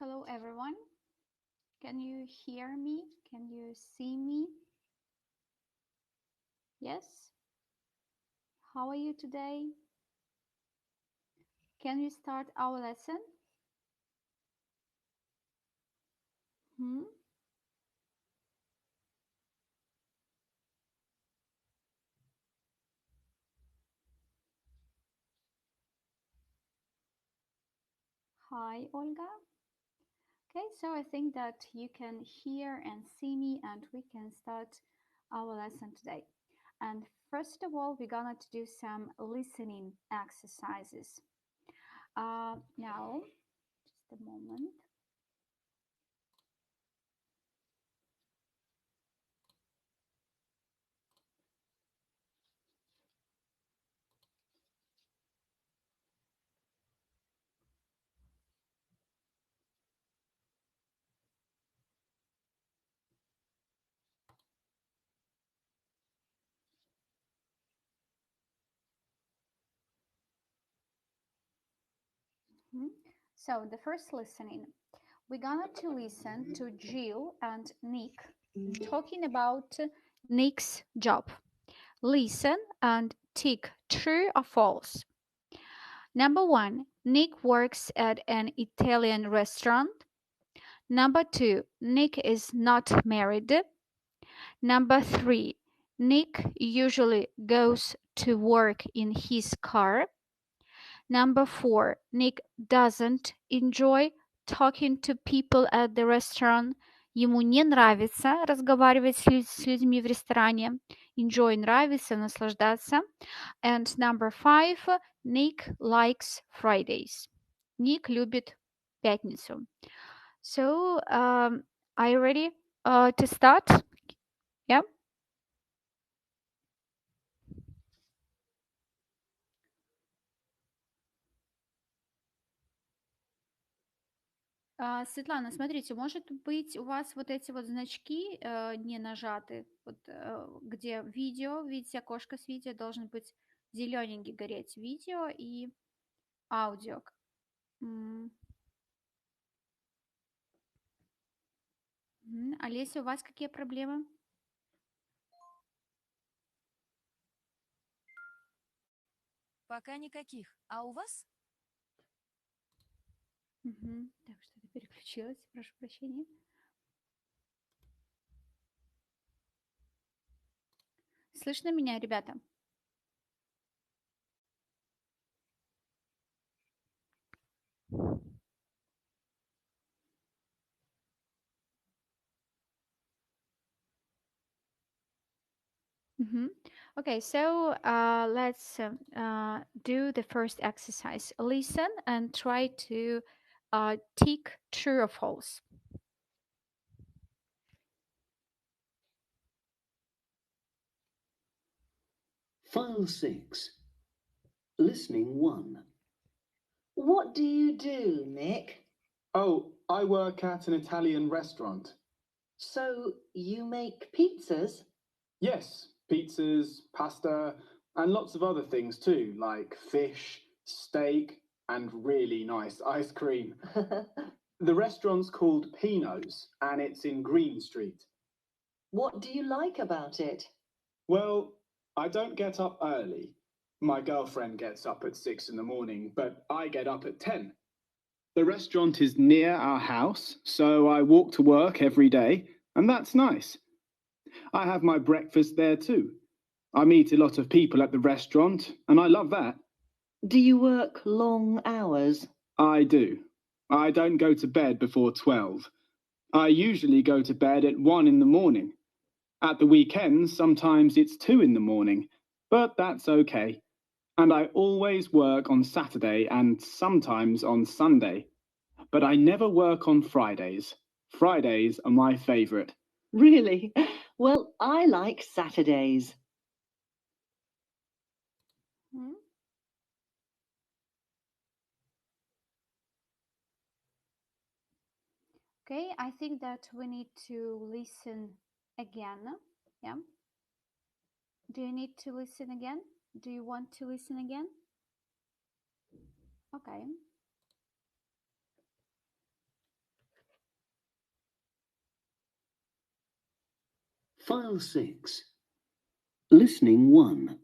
Hello everyone. Can you hear me? Can you see me? Yes? How are you today? Can we start our lesson? Hmm? Hi, Olga. Okay, so I think that you can hear and see me and we can start our lesson today. And first of all, we're gonna to do some listening exercises. Now, just a moment. Mhm. So the first listening, we're gonna to listen to Jill and Nick talking about Nick's job. Listen and tick true or false. Number one, Nick works at an Italian restaurant. Number two, Nick is not married. Number three, Nick usually goes to work in his car. Number four, Nick doesn't enjoy talking to people at the restaurant. Ему не нравится разговаривать с людьми в ресторане. Enjoy нравится, наслаждаться. And number five, Nick likes Fridays. Ник любит пятницу. So, are you ready to start? Yeah? Светлана, смотрите, может быть, у вас вот эти вот значки не нажаты, вот где видео, видите, окошко с видео, должен быть зелененький гореть видео и аудио. Олеся, у вас какие проблемы? Пока никаких. А у вас? Так, что-то переключилось, прошу прощения. Слышно меня, ребята? Okay, so let's do the first exercise. Listen and try to tick true or false. File 6. Listening 1. What do you do, Nick? Oh, I work at an Italian restaurant. So you make pizzas? Yes, pizzas, pasta, and lots of other things too, like fish, steak, and really nice ice cream. The restaurant's called Pino's, and it's in Green Street. What do you like about it? Well, I don't get up early. My girlfriend gets up at 6 in the morning, but I get up at 10. The restaurant is near our house, so I walk to work every day, and that's nice. I have my breakfast there too. I meet a lot of people at the restaurant, and I love that. Do you work long hours? I do. I don't go to bed before 12. I usually go to bed at 1 in the morning. At the weekends, sometimes it's 2 in the morning, but that's okay. And I always work on Saturday and sometimes on Sunday. But I never work on Fridays. Fridays are my favorite. Really? Well, I like Saturdays. Okay, I think that we need to listen again. Yeah. Do you need to listen again? Do you want to listen again? Okay. File 6. Listening 1.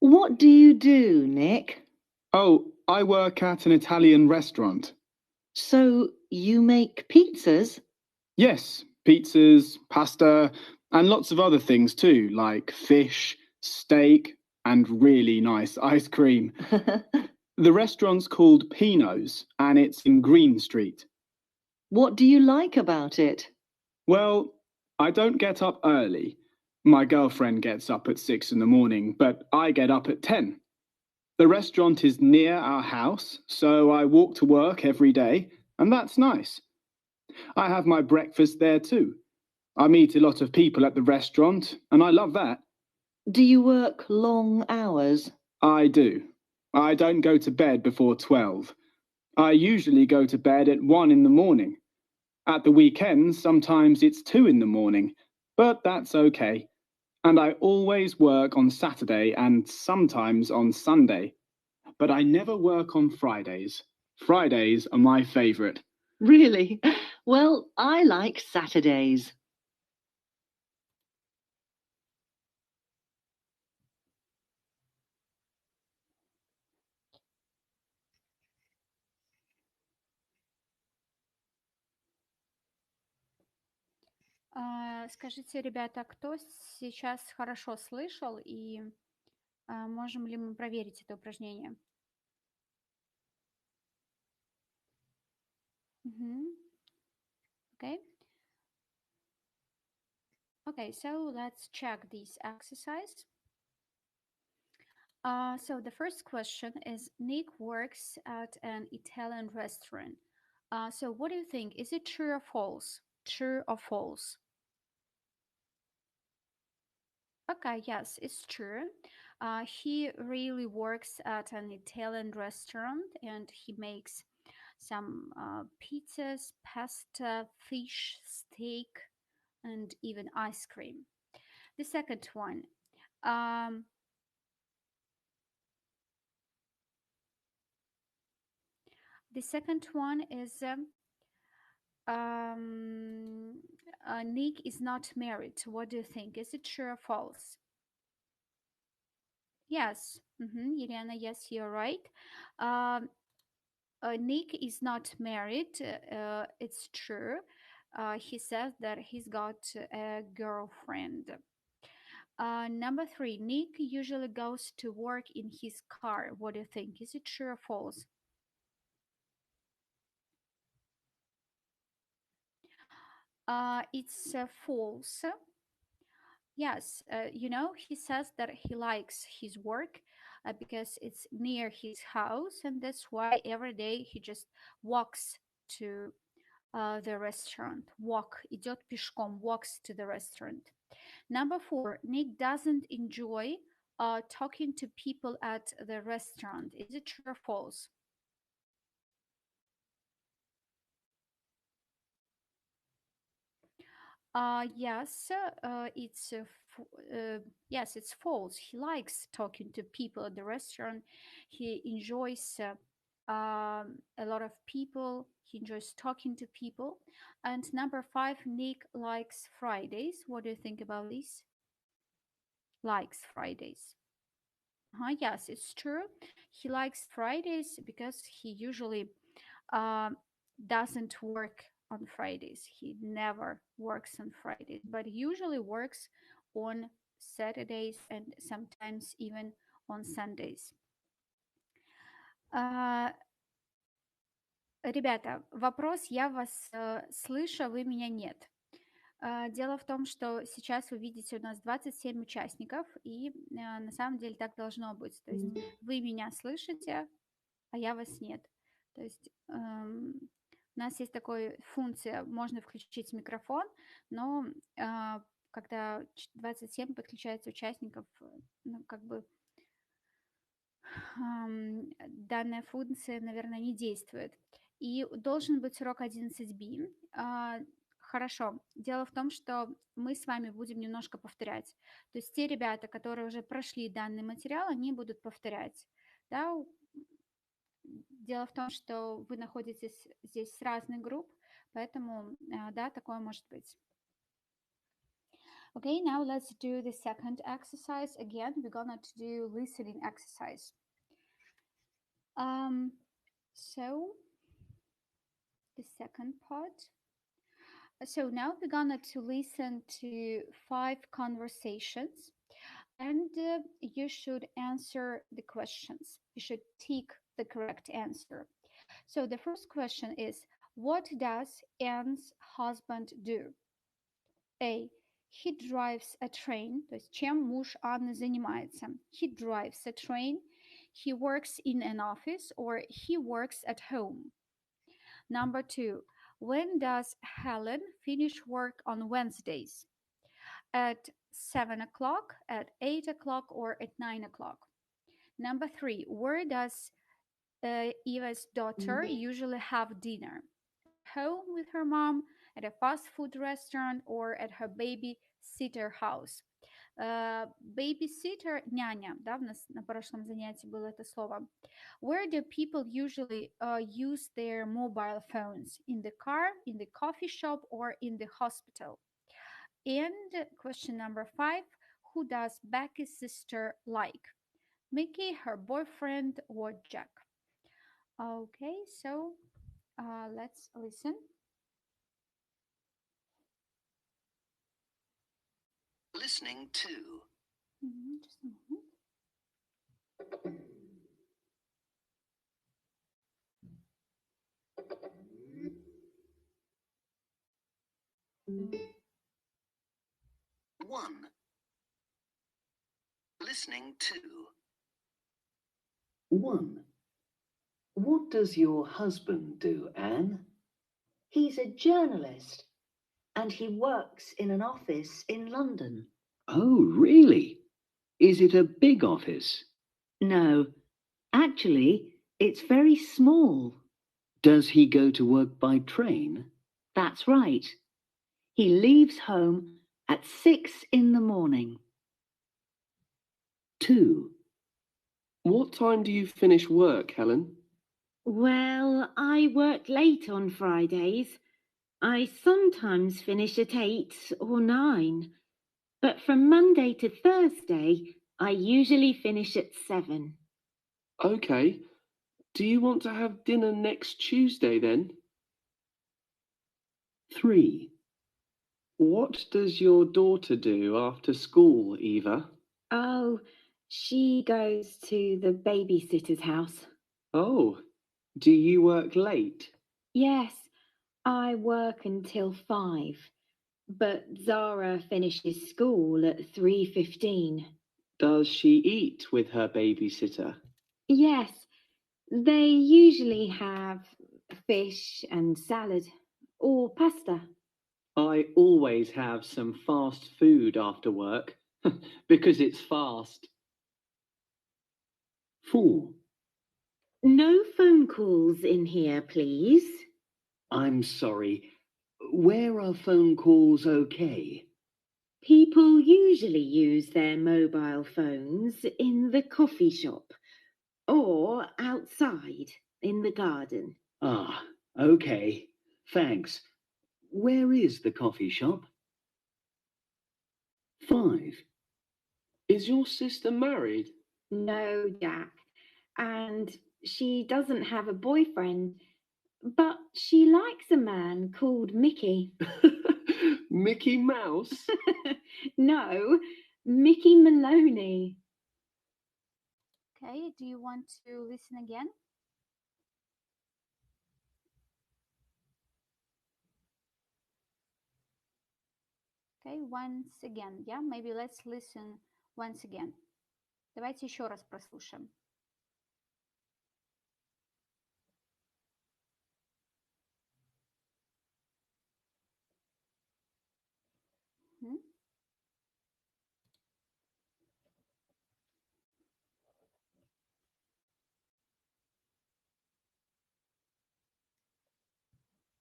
What do you do, Nick? Oh, I work at an Italian restaurant. So you make pizzas? Yes, pizzas, pasta, and lots of other things too, like fish, steak, and really nice ice cream. The restaurant's called Pino's, and it's in Green Street. What do you like about it? Well, I don't get up early. My girlfriend gets up at 6 in the morning, but I get up at 10. The restaurant is near our house, so I walk to work every day, and that's nice. I have my breakfast there too. I meet a lot of people at the restaurant, and I love that. Do you work long hours? I do. I don't go to bed before 12. I usually go to bed at 1 in the morning. At the weekends, sometimes it's 2 in the morning, but that's okay. And I always work on Saturday and sometimes on Sunday. But I never work on Fridays. Fridays are my favorite. Really? Well, I like Saturdays. Скажите, ребята, кто сейчас хорошо слышал и можем ли мы проверить это упражнение? Okay. Okay, so let's check this exercise. So the first question is Nick works at an Italian restaurant. So what do you think? Is it true or false? True or false? Okay, yes, it's true. He really works at an Italian restaurant and he makes some pizzas, pasta, fish, steak, and even ice cream. The second one. The second one is Nick is not married. What do you think? Is it true or false? Yes, Elena, yes, you're right. Nick is not married. It's true. He says that he's got a girlfriend. Number three, Nick usually goes to work in his car. What do you think? Is it true or false? It's false. Yes, he says that he likes his work because it's near his house, and that's why every day he just walks to the restaurant. Идет пешком, walks to the restaurant. Number four, Nick doesn't enjoy talking to people at the restaurant. Is it true or false? Yes, yes, it's false. He likes talking to people at the restaurant. He enjoys a lot of people. He enjoys talking to people. And number five, Nick likes Fridays. What do you think about this? Likes Fridays. Yes, it's true. He likes Fridays because he usually uh, doesn't work on Fridays. He never works on Fridays, but he usually works on Saturdays and sometimes even on Sundays. Ребята, вопрос, я вас слышу, а вы меня нет. Дело в том, что сейчас вы видите у нас 27 участников, и на самом деле так должно быть. То есть вы меня слышите, а я вас нет. То есть у нас есть такая функция, можно включить микрофон, но когда 27 подключается участников, данная функция, наверное, не действует. И должен быть урок 11b. Хорошо. Дело в том, что мы с вами будем немножко повторять. То есть те ребята, которые уже прошли данный материал, они будут повторять. Да? Дело в том, что вы находитесь здесь с разных групп, поэтому, да, такое может быть. Okay, now let's do the second exercise. Again, we're gonna to do listening exercise. Um, so the second part. So now we're gonna to listen to 5 conversations, and you should answer the questions. You should tick the correct answer. So the first question is, what does Anne's husband do? A. He drives a train. То есть чем муж Анны занимается? He drives a train. He works in an office or he works at home. Number 2. When does Helen finish work on Wednesdays? At 7 o'clock, at 8 o'clock, or at 9 o'clock? Number 3. Where does Eva's daughter usually have dinner? At home with her mom, at a fast food restaurant, or at her babysitter house? Babysitter, няня, да, у нас на прошлом занятии было это слово. Where do people usually use their mobile phones? In the car, in the coffee shop, or in the hospital? And question number 5, who does Becky's sister like? Mickey, her boyfriend, or Jack? Okay, so let's listen. Listening 2. Just a moment. One. Listening 2. 1. What does your husband do, Anne? He's a journalist and he works in an office in London. Oh, really? Is it a big office? No, actually, it's very small. Does he go to work by train? That's right. He leaves home at 6 in the morning. 2. What time do you finish work, Helen? Well, I work late on Fridays. I sometimes finish at 8 or 9. But from Monday to Thursday, I usually finish at 7. Okay. Do you want to have dinner next Tuesday then? 3. What does your daughter do after school, Eva? Oh, she goes to the babysitter's house. Oh, do you work late? Yes, I work until 5. But Zara finishes school at 3:15. Does she eat with her babysitter? Yes, they usually have fish and salad or pasta. I always have some fast food after work because it's fast. 4. No phone calls in here, please. I'm sorry. Where are phone calls okay? People usually use their mobile phones in the coffee shop or outside in the garden. Ah, okay. Thanks. Where is the coffee shop? 5. Is your sister married? No, Jack. And she doesn't have a boyfriend, but she likes a man called Mickey. Mickey Mouse? No, Mickey Maloney. Okay, do you want to listen again? Okay, once again, yeah, maybe let's listen once again. Давайте еще раз прослушаем.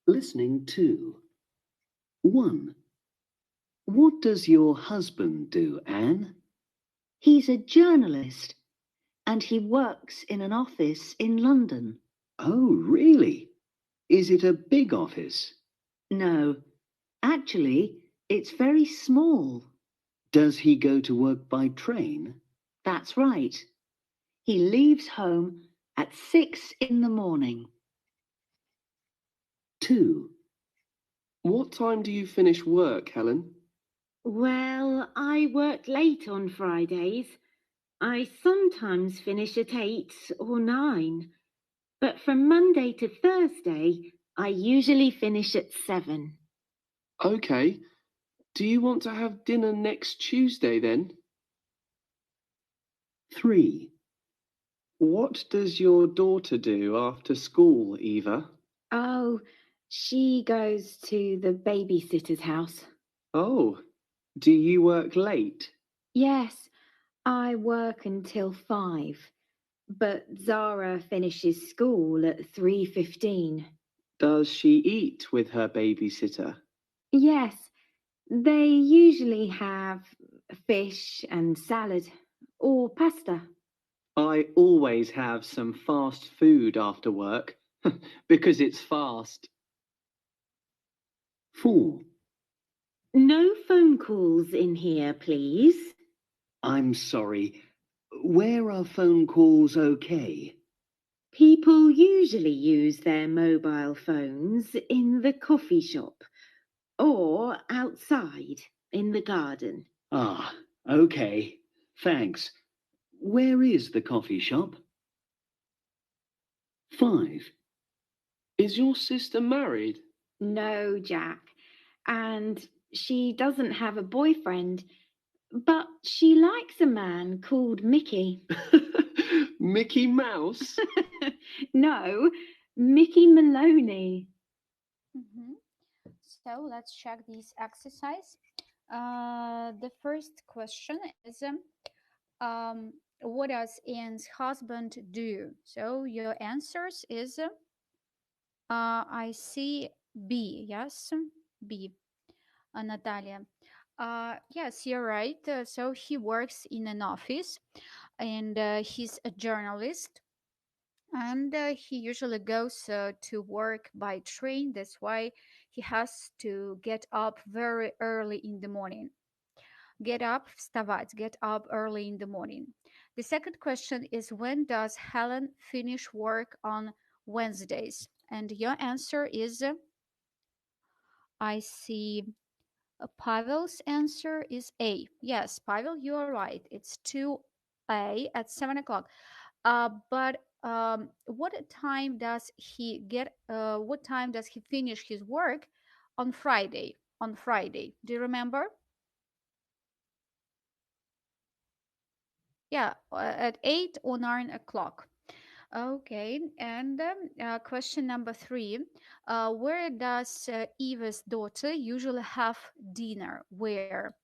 Listening 2. 1. What does your husband do, Anne? He's a journalist and he works in an office in London. Oh, really? Is it a big office? No, actually, it's very small. Does he go to work by train? That's right. He leaves home at 6 in the morning. 2. What time do you finish work, Helen? Well, I work late on Fridays. I sometimes finish at 8 or 9. But from Monday to Thursday, I usually finish at 7. Okay. Do you want to have dinner next Tuesday then? 3. What does your daughter do after school, Eva? Oh, she goes to the babysitter's house. Oh, do you work late? Yes, I work until 5, but Zara finishes school at 3:15. Does she eat with her babysitter? Yes, they usually have fish and salad or pasta. I always have some fast food after work because it's fast. 4. No phone calls in here, please. I'm sorry. Where are phone calls okay? People usually use their mobile phones in the coffee shop or outside in the garden. Ah, okay. Thanks. Where is the coffee shop? 5. Is your sister married? No, Jack. And she doesn't have a boyfriend, but she likes a man called Mickey. Mickey Mouse? No, Mickey Maloney. Mhm. So let's check this exercise. The first question is what does Anne's husband do? So your answers is I see B. Yes, B. Natalia. Yes, you're right. So he works in an office and he's a journalist and he usually goes to work by train. That's why he has to get up very early in the morning. Get up, вставать, get up early in the morning. The second question is when does Helen finish work on Wednesdays? And your answer is I see Pavel's answer is A. Yes, Pavel, you are right. It's 2A at 7 o'clock. But what time does he get? What time does he finish his work on Friday? On Friday, do you remember? Yeah, at 8 or 9 o'clock. Okay, and question number 3: where does Eva's daughter usually have dinner? Where?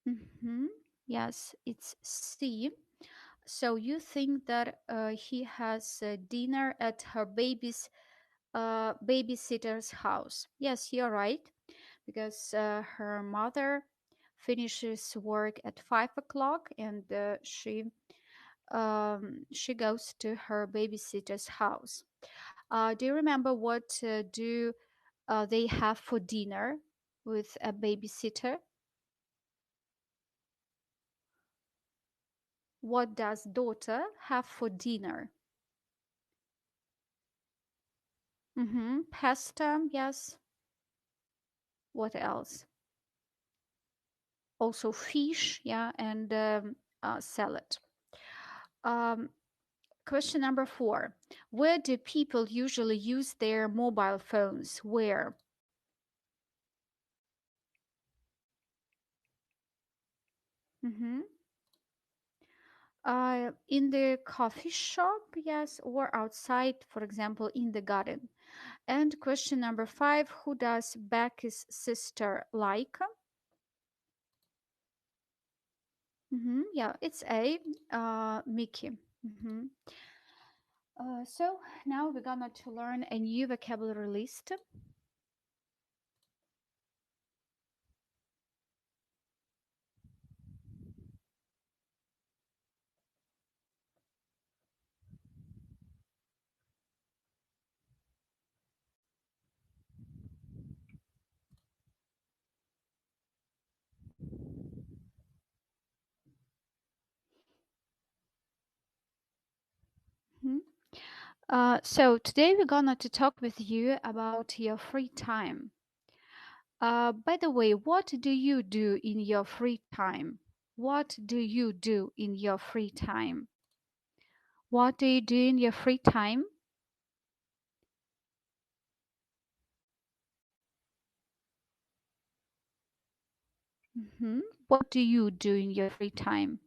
Mm-hmm. Yes, it's C. So you think that he has dinner at her babysitter's house? Yes, you're right, because her mother finishes work at 5 o'clock, and she goes to her babysitter's house. Do you remember what do they have for dinner with a babysitter? What does daughter have for dinner? Mm-hmm. Pasta, yes. What else? Also fish, yeah, and salad. Um, Question number 4: where do people usually use their mobile phones? Where? Mm-hmm. In the coffee shop, yes, or outside, for example, in the garden. And question number 5: who does Becky's sister like? Yeah, it's A, Mickey. hmm so now we're gonna to learn a new vocabulary list. So today we're gonna to talk with you about your free time. By the way, what do you do in your free time? What do you do in your free time? What do you do in your free time? What do you do in your free time?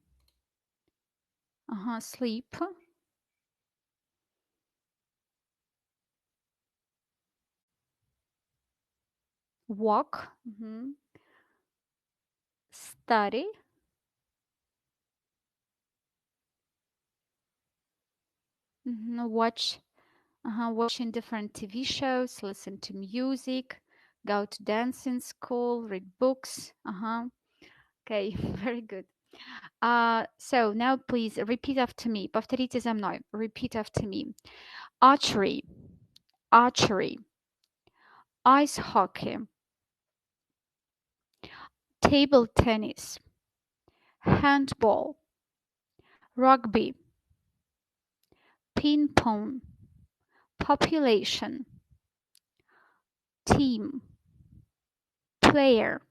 Sleep, walk, study, watch, watching different TV shows, listen to music, go to dancing school, read books. Okay, very good. So now please repeat after me. Повторите за мной. Repeat after me. Archery, archery, ice hockey, table tennis, handball, rugby, ping pong, population, team, player,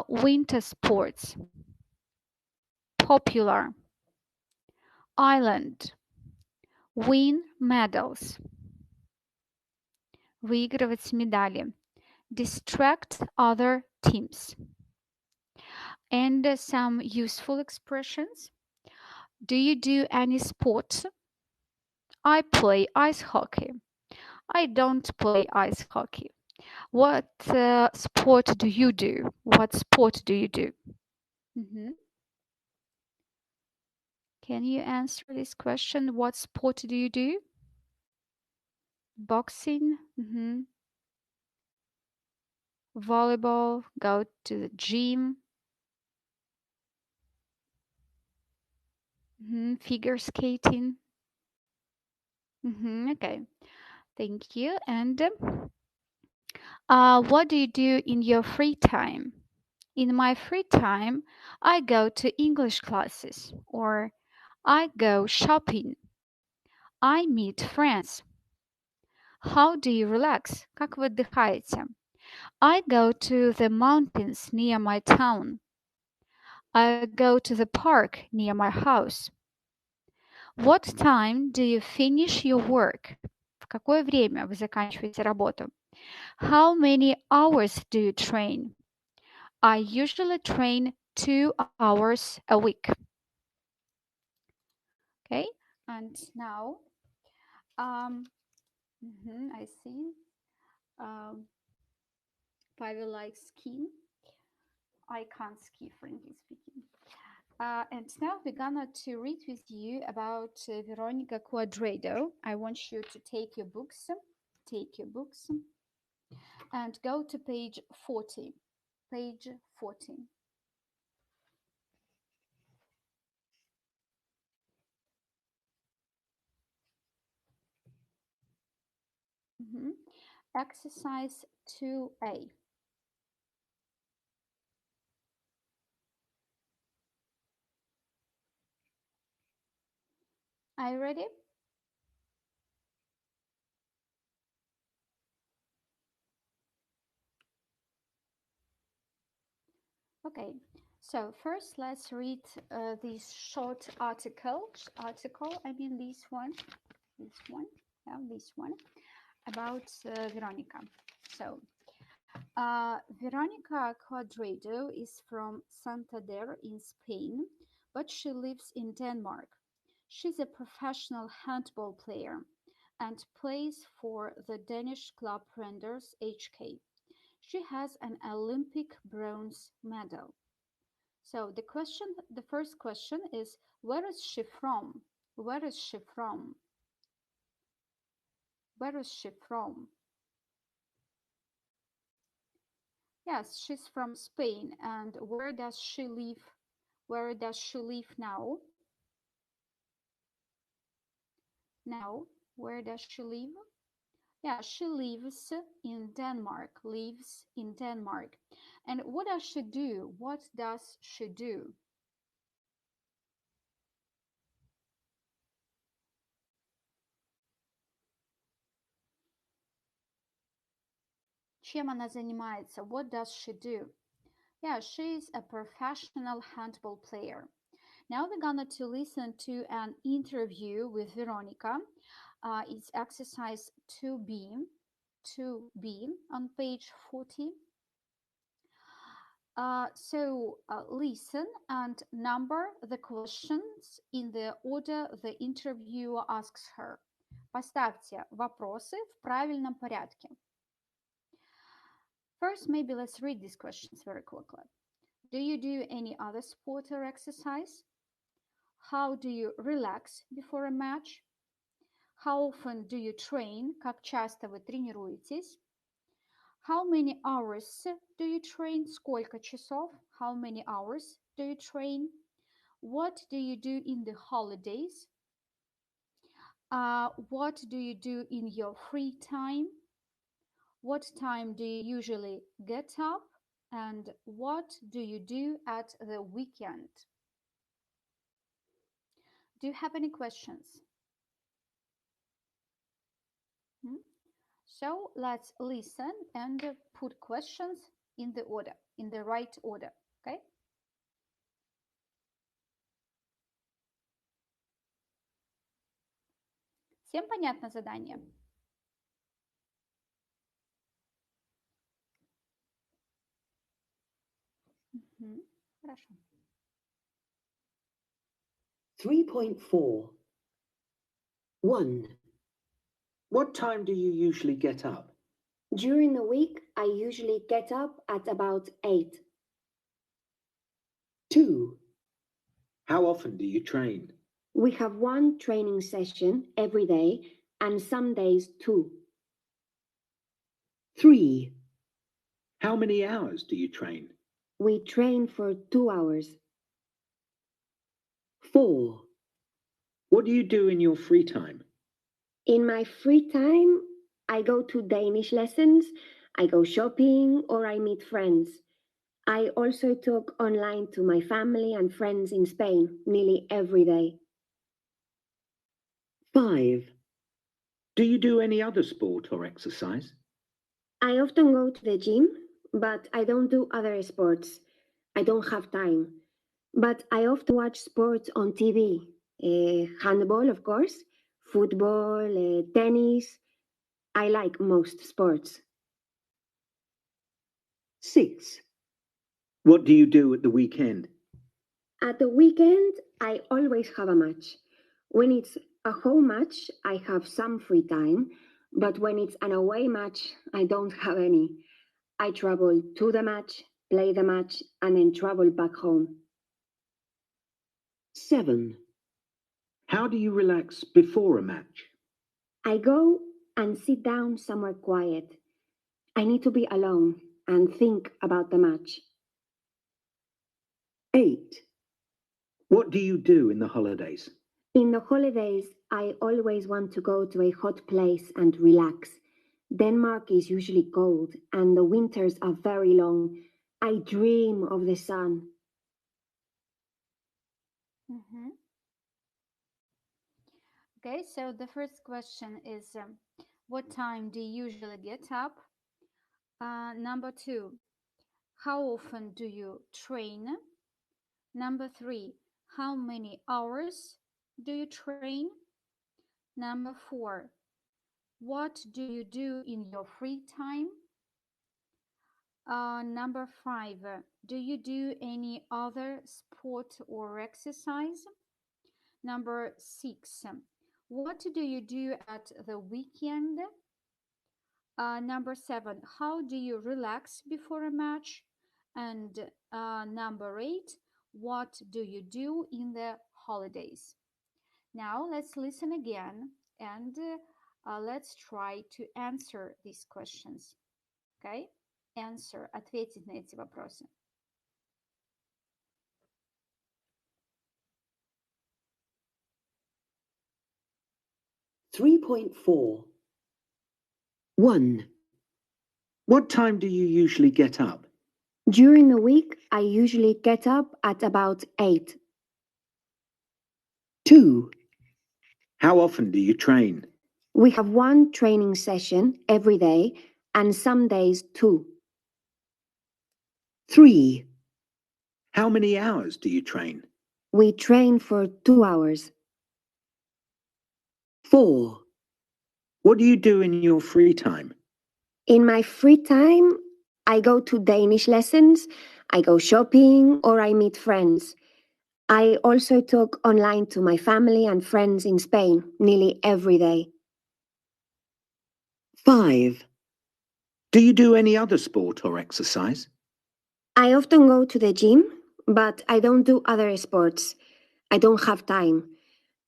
winter sports, popular, island, win medals, выигрывать медали, distract other teams. And some useful expressions. Do you do any sports? I play ice hockey. I don't play ice hockey. What sport do you do? What sport do you do? Can you answer this question? What sport do you do? Boxing, volleyball, go to the gym, figure skating. Okay, thank you. And what do you do in your free time? In my free time, I go to English classes or I go shopping. I meet friends. How do you relax? Как вы отдыхаете? I go to the mountains near my town. I go to the park near my house. What time do you finish your work? В какое время вы заканчиваете работу? How many hours do you train? I usually train 2 hours a week. Okay, and now, I see. Pavel likes skiing. I can't ski, frankly speaking. And now we're gonna to read with you about Veronica Quadrado. I want you to take your books, and go to page 40. Page 40. Exercise 2A. Are you ready? Okay, so first let's read this short article. I mean this one, about Veronica. So Veronica Cuadrado is from Santander in Spain, but she lives in Denmark. She's a professional handball player and plays for the Danish club Randers HK. She has an Olympic bronze medal. So the first question is, where is she from? Where is she from? Where is she from? Yes, she's from Spain. And where does she live? Where does she live now? Now, where does she live? Yeah, she lives in Denmark. Lives in Denmark. And what does she do? What does she do? Чем она занимается? What does she do? Yeah, she's a professional handball player. Now we're gonna to listen to an interview with Veronica. It's exercise 2B on page 40. Listen and number the questions in the order the interviewer asks her. Поставьте вопросы в правильном порядке. First, maybe let's read these questions very quickly. Do you do any other sport or exercise? How do you relax before a match? How often do you train? Как часто вы тренируетесь? How many hours do you train? Сколько часов? How many hours do you train? What do you do in the holidays? What do you do in your free time? What time do you usually get up? And what do you do at the weekend? Do you have any questions? So let's listen and put questions in the order, in the right order, okay? Всем понятно задание? Хорошо. 3.4. 1. What time do you usually get up? During the week, I usually get up at about 8. 2. How often do you train? We have one training session every day and some days 2. 3. How many hours do you train? We train for 2 hours. 4. What do you do in your free time? In my free time, I go to Danish lessons, I go shopping, or I meet friends. I also talk online to my family and friends in Spain nearly every day. 5. Do you do any other sport or exercise? I often go to the gym, but I don't do other sports. I don't have time. But I often watch sports on TV. Handball, of course, football, tennis. I like most sports. 6. What do you do at the weekend? At the weekend, I always have a match. When it's a home match, I have some free time, but when it's an away match, I don't have any. I travel to the match, play the match, and then travel back home. 7. How do you relax before a match? I go and sit down somewhere quiet. I need to be alone and think about the match. 8. What do you do in the holidays? In the holidays, I always want to go to a hot place and relax. Denmark is usually cold and the winters are very long. I dream of the sun. Okay, so the first question is, what time do you usually get up? Number 2, how often do you train? Number 3, how many hours do you train? Number 4, what do you do in your free time? Number 5, do you do any other sport or exercise? Number 6, what do you do at the weekend? Number 7, how do you relax before a match? And number 8, what do you do in the holidays? Now let's listen again and let's try to answer these questions. Okay? Answer, ответить на эти вопросы. .4 1. What time do you usually get up? During the week, I usually get up at about 8. 2. How often do you train? We have one training session every day and some days 2. 3. How many hours do you train? We train for 2 hours. 4. What do you do in your free time? In my free time, I go to Danish lessons, I go shopping, or I meet friends. I also talk online to my family and friends in Spain nearly every day. 5. Do you do any other sport or exercise? I often go to the gym, but I don't do other sports. I don't have time.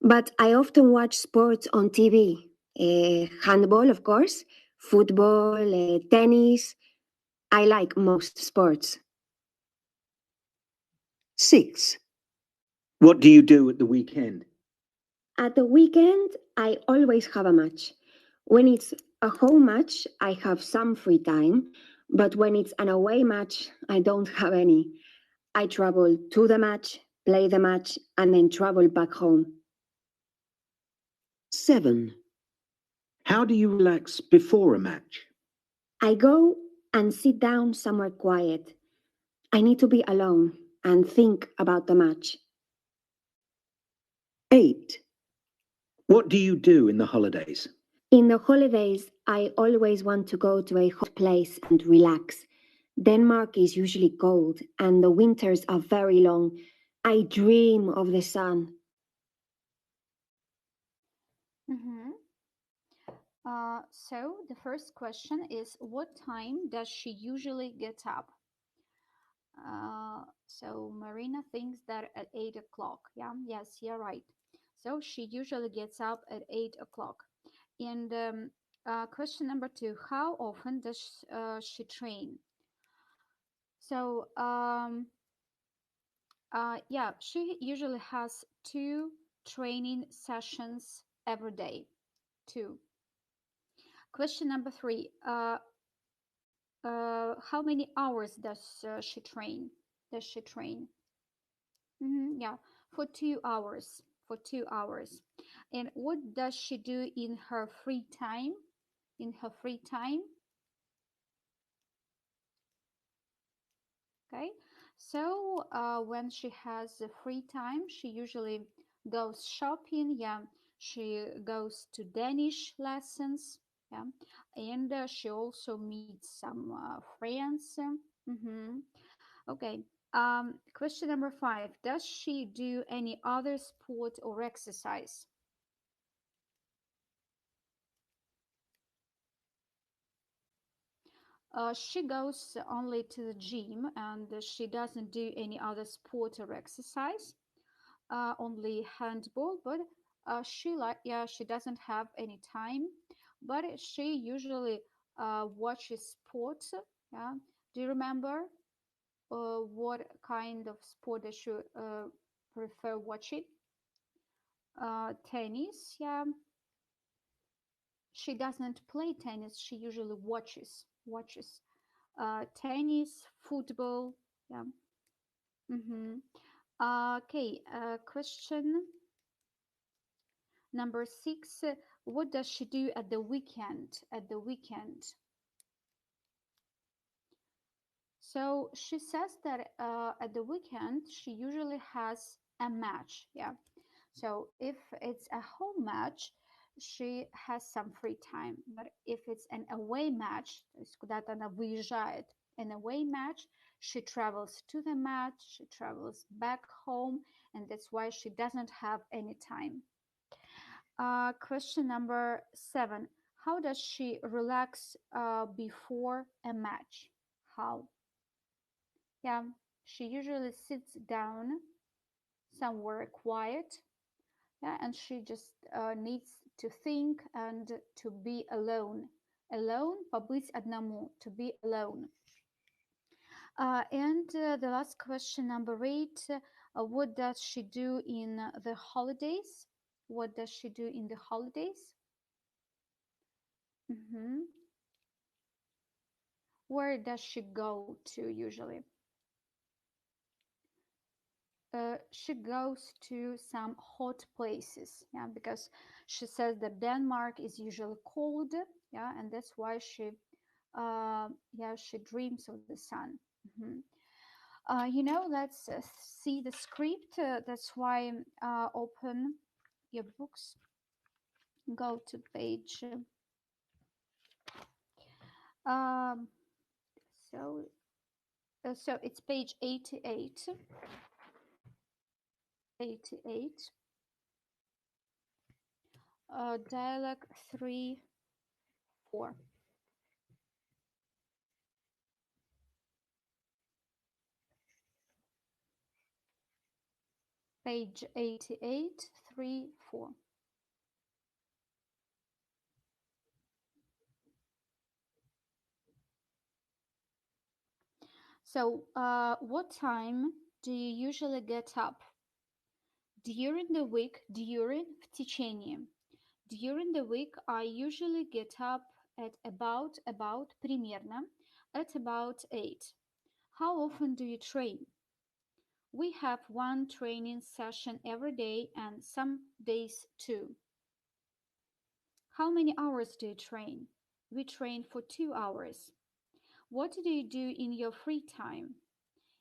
But I often watch sports on TV. Handball, of course, football, tennis. I like most sports. 6. What do you do at the weekend? At the weekend, I always have a match. When it's a home match, I have some free time, but when it's an away match, I don't have any. I travel to the match, play the match, and then travel back home. 7. How do you relax before a match? I go and sit down somewhere quiet. I need to be alone and think about the match. 8. What do you do in the holidays? In the holidays, I always want to go to a hot place and relax. Denmark is usually cold and the winters are very long. I dream of the sun. Mm-hmm. So the first question is, what time does she usually get up? So Marina thinks that at 8 o'clock. Yeah, yes, you're right. So she usually gets up at 8 o'clock. And question number 2, how often does she train? So yeah, she usually has 2 training sessions every day. 2. Question number 3, how many hours does she train? Does she train? Yeah, for 2 hours. For 2 hours. And what does she do in her free time? In her free time? Okay. So when she has free time, she usually goes shopping. Yeah, she goes to Danish lessons. Yeah, and she also meets some friends. Mm-hmm. Okay. Question number 5. Does she do any other sport or exercise? She goes only to the gym and she doesn't do any other sport or exercise, only handball. But she doesn't have any time, but she usually watches sports. Yeah. Do you remember what kind of sport does she prefer watching? Tennis. Yeah, she doesn't play tennis. She usually watches tennis, football. Yeah. Mm-hmm. Okay. Question number 6. What does she do at the weekend? At the weekend. So she says that at the weekend she usually has a match. Yeah. So if it's a home match, she has some free time. But if it's an away match, то есть куда-то она выезжает, an away match, she travels to the match, she travels back home, and that's why she doesn't have any time. Question number 7. How does she relax before a match? How? Yeah, she usually sits down somewhere quiet. Yeah, and she just needs to think and to be alone. Alone, побыть одному, to be alone. And the last question, number 8. What does she do in the holidays? What does she do in the holidays? Mm-hmm. Where does she go to usually? She goes to some hot places, yeah, because she says that Denmark is usually cold, yeah, and that's why she Yeah, she dreams of the sun. Mhm. Let's see the script. That's why open your books, go to page. Um, so, so it's page 88. 88. Dialogue 3, 4. Page 88, 3, 4. So, what time do you usually get up? During the week, в течение. During the week, I usually get up at about, примерно, at about 8. How often do you train? We have one training session every day and some days two. How many hours do you train? We train for 2 hours. What do you do in your free time?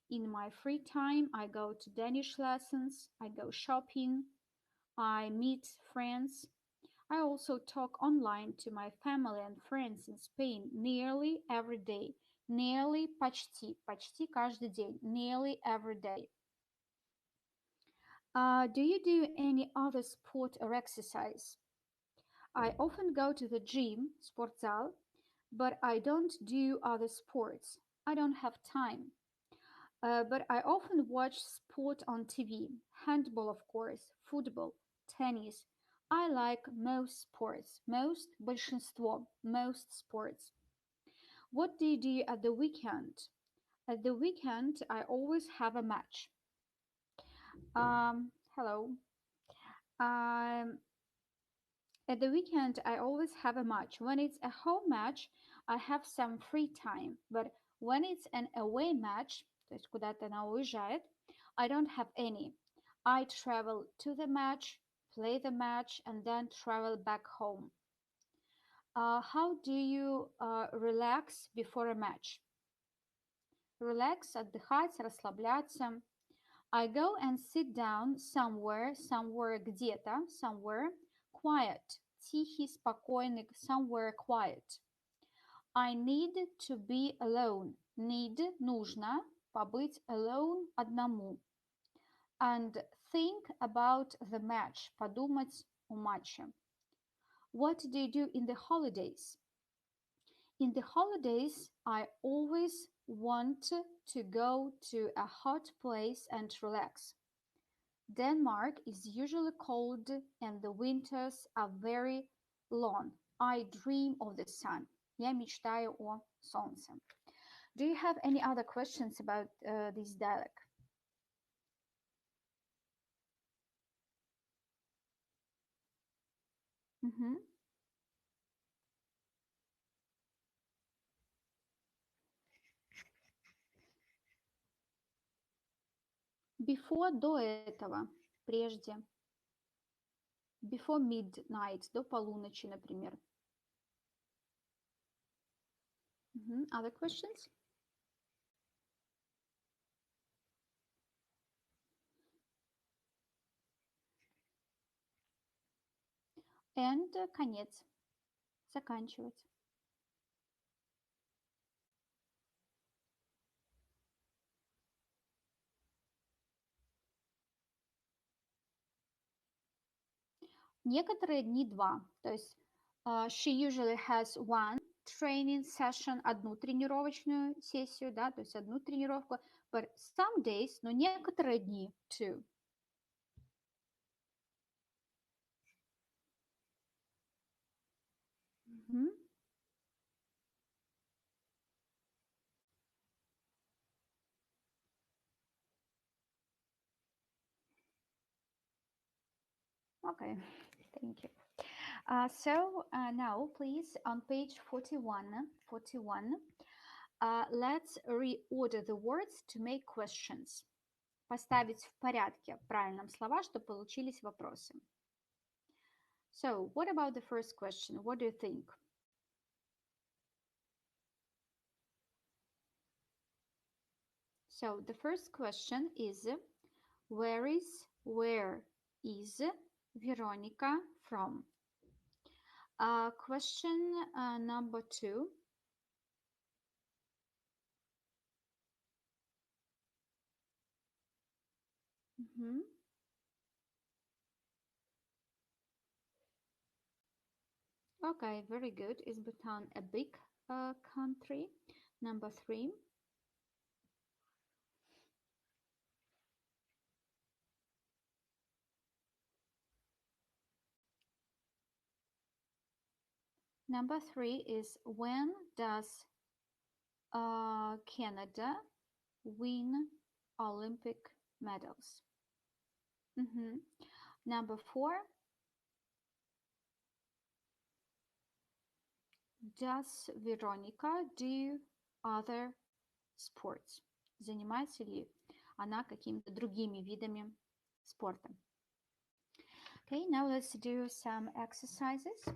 In my free time, I go to Danish lessons, I go shopping, I meet friends. I also talk online to my family and friends in Spain nearly every day. Nearly, почти каждый день. Nearly every day. Do you do any other sport or exercise? I often go to the gym, спортзал, but I don't do other sports. I don't have time. But I often watch sport on TV. Handball, of course, football, tennis. I like most sports. Most, большинство, most sports. What do you do at the weekend? At the weekend, I always have a match. Hello. Um, at the weekend, I always have a match. When it's a home match, I have some free time. But when it's an away match, то есть куда-то она уезжает, I don't have any. I travel to the match, play the match, and then travel back home. How do you relax before a match? Relax, отдыхать, расслабляться. I go and sit down somewhere, где-то, somewhere, quiet, тихий, спокойный, somewhere quiet. I need to be alone. Need, нужно, побыть alone, одному. And think about the match, подумать о матче. What do you do in the holidays? In the holidays, I always want to go to a hot place and relax. Denmark is usually cold and the winters are very long. I dream of the sun. Я мечтаю о солнце. Do you have any other questions about this dialogue? Before, до этого, прежде. Before midnight, до полуночи, например. Other questions? And конец. Заканчивать. Некоторые дни два. То есть she usually has one training session, одну тренировочную сессию, да, то есть одну тренировку. But some days, но некоторые дни two. Okay, thank you. So now, please, on page 41, let's reorder the words to make questions. Поставить в порядке в правильном слова, чтобы получились вопросы. So, what about the first question? What do you think? So the first question is where is Veronica from? Question number 2. Mhm. Okay, very good. Is Bhutan a big country? Number 3. Number 3 is when does Canada win Olympic medals? Number 4. Does Veronica do other sports? Занимается ли она какими-то другими видами спорта? Okay, now let's do some exercises.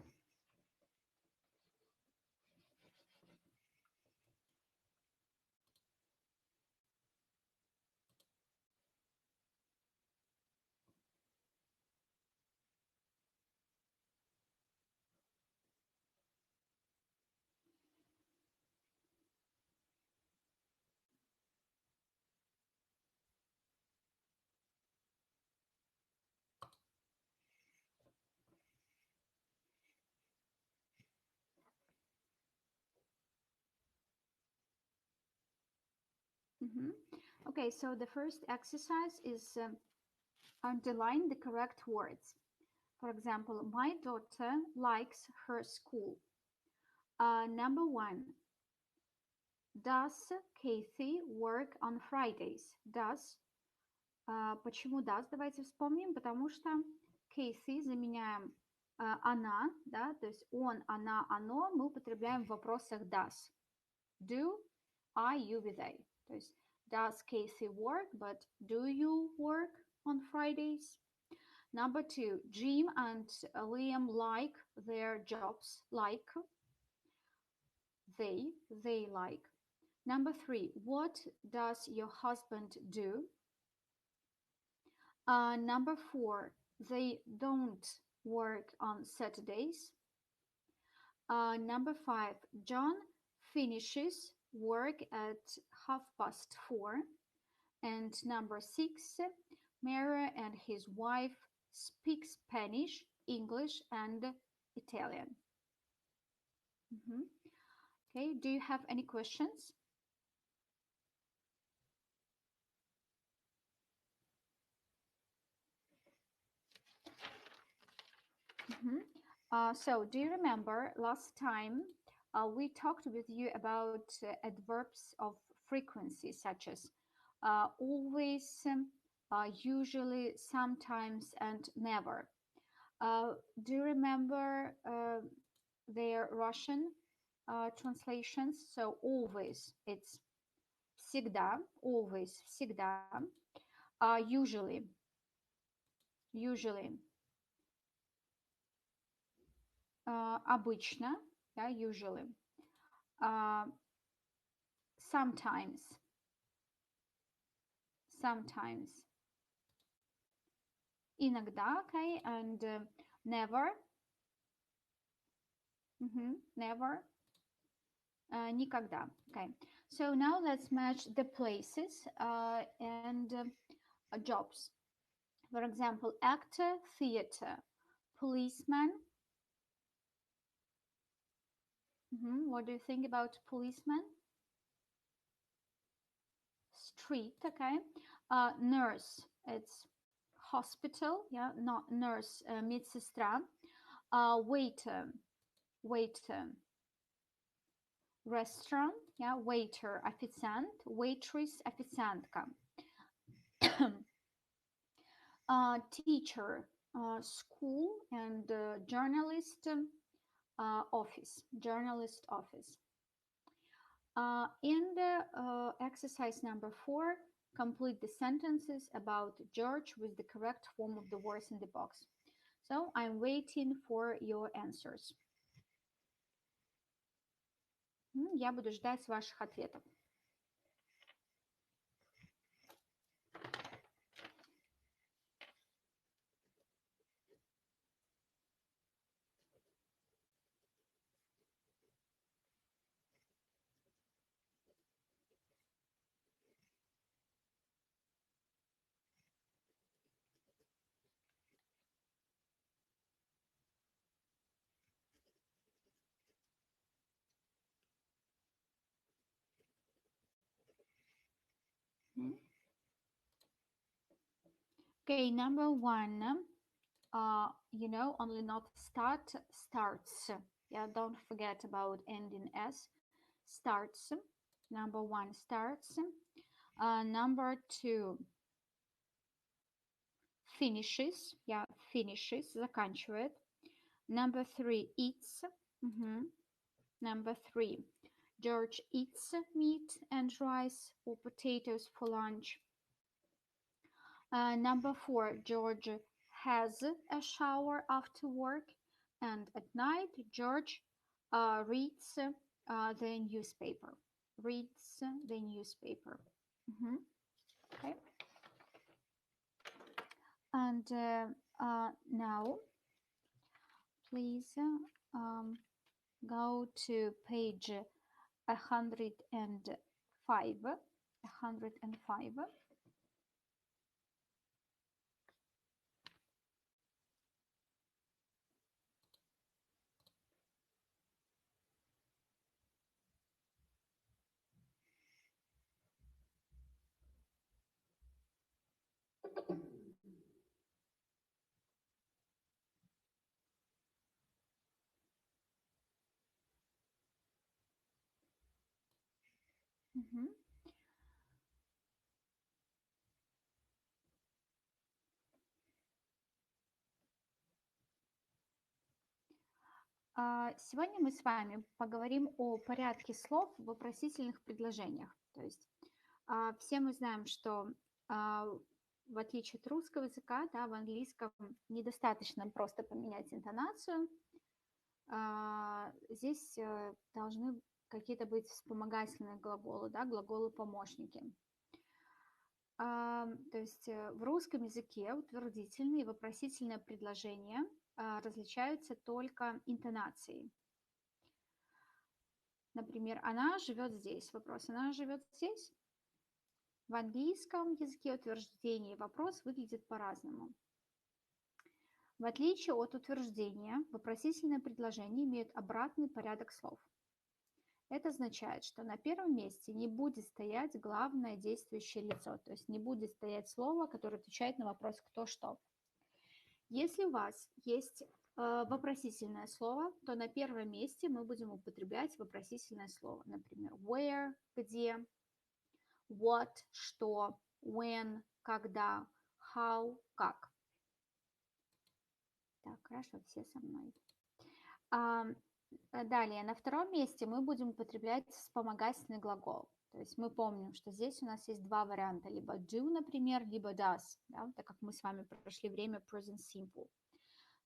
Okay, so the first exercise is underline the correct words. For example, my daughter likes her school. Number 1. Does Kathy work on Fridays? Does. Почему does? Давайте вспомним, потому что Kathy заменяем она, да, то есть он, она, оно мы употребляем в вопросах does. Do, I, you, we, they. То есть does Casey work, but do you work on Fridays? Number 2, Jim and Liam like their jobs, like they like. Number 3, what does your husband do? Number 4, they don't work on Saturdays. Number 5, John finishes work at 4:30. And number 6, Mary and his wife speak Spanish, English, and Italian. Okay, do you have any questions? So do you remember last time we talked with you about adverbs of frequency such as always, usually, sometimes, and never. Do you remember their Russian translations? So always, it's всегда, always, всегда. Usually, обычно, yeah, usually. Sometimes, иногда, okay, and never, never, никогда, okay. So now let's match the places and jobs. For example, actor, theater, policeman. What do you think about policeman? Street, okay. Nurse, it's hospital, yeah, not nurse, медсестра. Waiter, restaurant, yeah, waiter, официант, waitress, официантка. Teacher, school, and journalist, journalist office. In the exercise number 4, complete the sentences about George with the correct form of the words in the box. So I'm waiting for your answers. Я буду ждать ваших ответов. Okay, number one, only not start, starts. Yeah, don't forget about ending s. Starts. Number one, starts. Number two, finishes. Yeah, finishes, заканчивает. Number three, eats. Number three, George eats meat and rice or potatoes for lunch. Number four, George has a shower after work, and at night George reads the newspaper. Reads the newspaper. Okay. And now, please go to page 105. 105. Сегодня мы с вами поговорим о порядке слов в вопросительных предложениях. То есть все мы знаем, что в отличие от русского языка, да, в английском недостаточно просто поменять интонацию. Здесь должны какие-то быть вспомогательные глаголы, да, глаголы-помощники. То есть в русском языке утвердительные и вопросительные предложения различаются только интонацией. Например, она живет здесь. Вопрос: она живет здесь? В английском языке утверждение и вопрос выглядят по-разному. В отличие от утверждения, вопросительное предложение имеет обратный порядок слов. Это означает, что на первом месте не будет стоять главное действующее лицо, то есть не будет стоять слово, которое отвечает на вопрос «кто что». Если у вас есть вопросительное слово, то на первом месте мы будем употреблять вопросительное слово. Например, where – где, what – что, when – когда, how – как. Так, хорошо, все со мной. Далее, на втором месте мы будем употреблять вспомогательный глагол. То есть мы помним, что здесь у нас есть два варианта. Либо do, например, либо does, да, так как мы с вами прошли время present simple.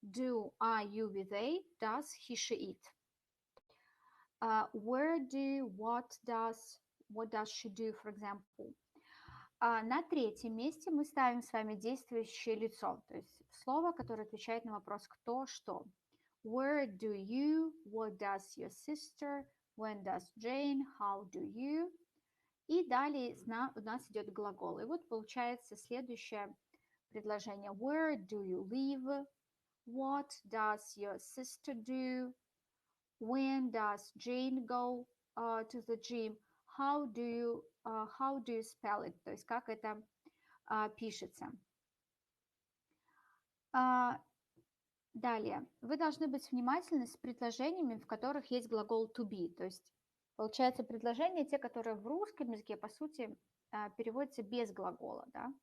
Do, I, you, we, they. Does, he, she, it. Where do, what does she do, for example. На третьем месте мы ставим с вами действующее лицо, то есть слово, которое отвечает на вопрос «кто», «что». Where do you, what does your sister, when does Jane, how do you. И далее у нас идет глагол. И вот получается следующее предложение. Where do you live? What does your sister do? When does Jane go to the gym? How do you spell it? То есть как это пишется. Далее. Вы должны быть внимательны с предложениями, в которых есть глагол to be. То есть получается предложения, те, которые в русском языке, по сути, переводятся без глагола. Да?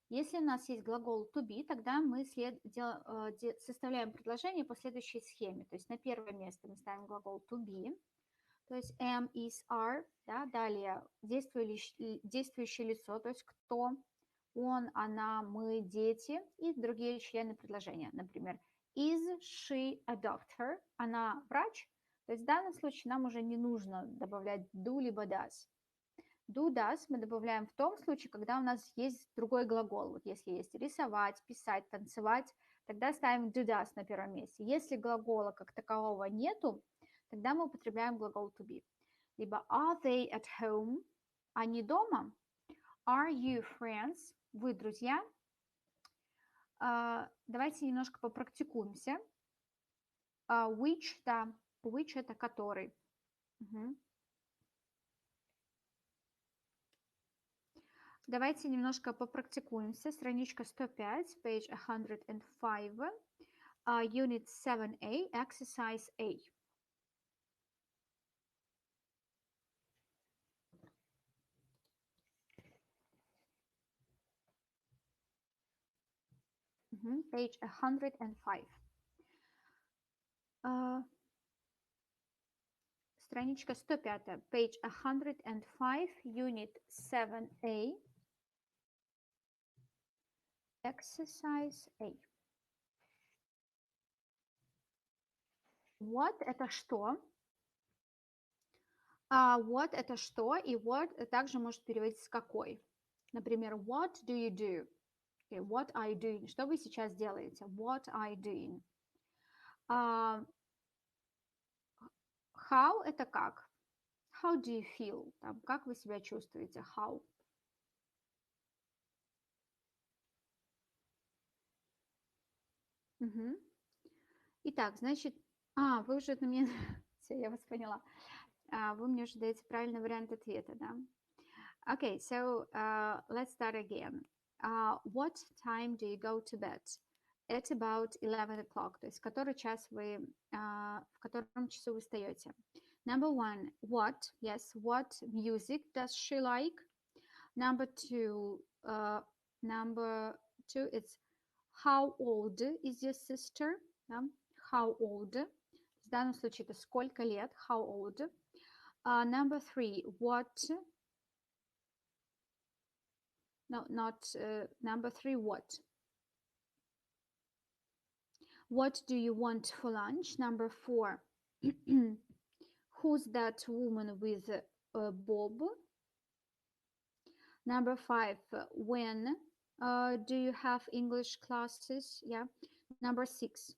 Если у нас есть глагол to be, тогда мы составляем предложение по следующей схеме. То есть на первое место мы ставим глагол to be, то есть am, is, are. Да? Далее действующее лицо, то есть кто, он, она, мы, дети и другие члены предложения. Например, is she a doctor? Она врач. То есть в данном случае нам уже не нужно добавлять do либо does. Do, does мы добавляем в том случае, когда у нас есть другой глагол. Вот если есть рисовать, писать, танцевать, тогда ставим do, does на первом месте. Если глагола как такового нету, тогда мы употребляем глагол to be. Либо are they at home? Они дома? Are you friends? Вы друзья? Давайте немножко попрактикуемся. Which, да, which это который. Давайте немножко попрактикуемся. Страничка 105, page 105, unit 7A, exercise A. Page 105. Страничка 105, page 105, unit 7A, exercise A. What это что? What это что, и what также может переводиться какой. Например, what do you do? Okay, what are you doing? Что вы сейчас делаете? What are you doing? How это как? How do you feel? Там, как вы себя чувствуете? How? Угу. Итак, значит, вы уже на меня... Все, я вас поняла. Вы мне уже даете правильный вариант ответа, да? Okay, so let's start again. What time do you go to bed? At about 11 o'clock. То есть который час вы, в котором часу вы встаете? Number one, what? Yes, what music does she like? Number two, it's how old is your sister? Да? How old? В данном случае это сколько лет? How old? Number three, what? No, not number three, what? What do you want for lunch? Number four, who's that woman with Bob? Number five, when do you have English classes? Yeah. Number six,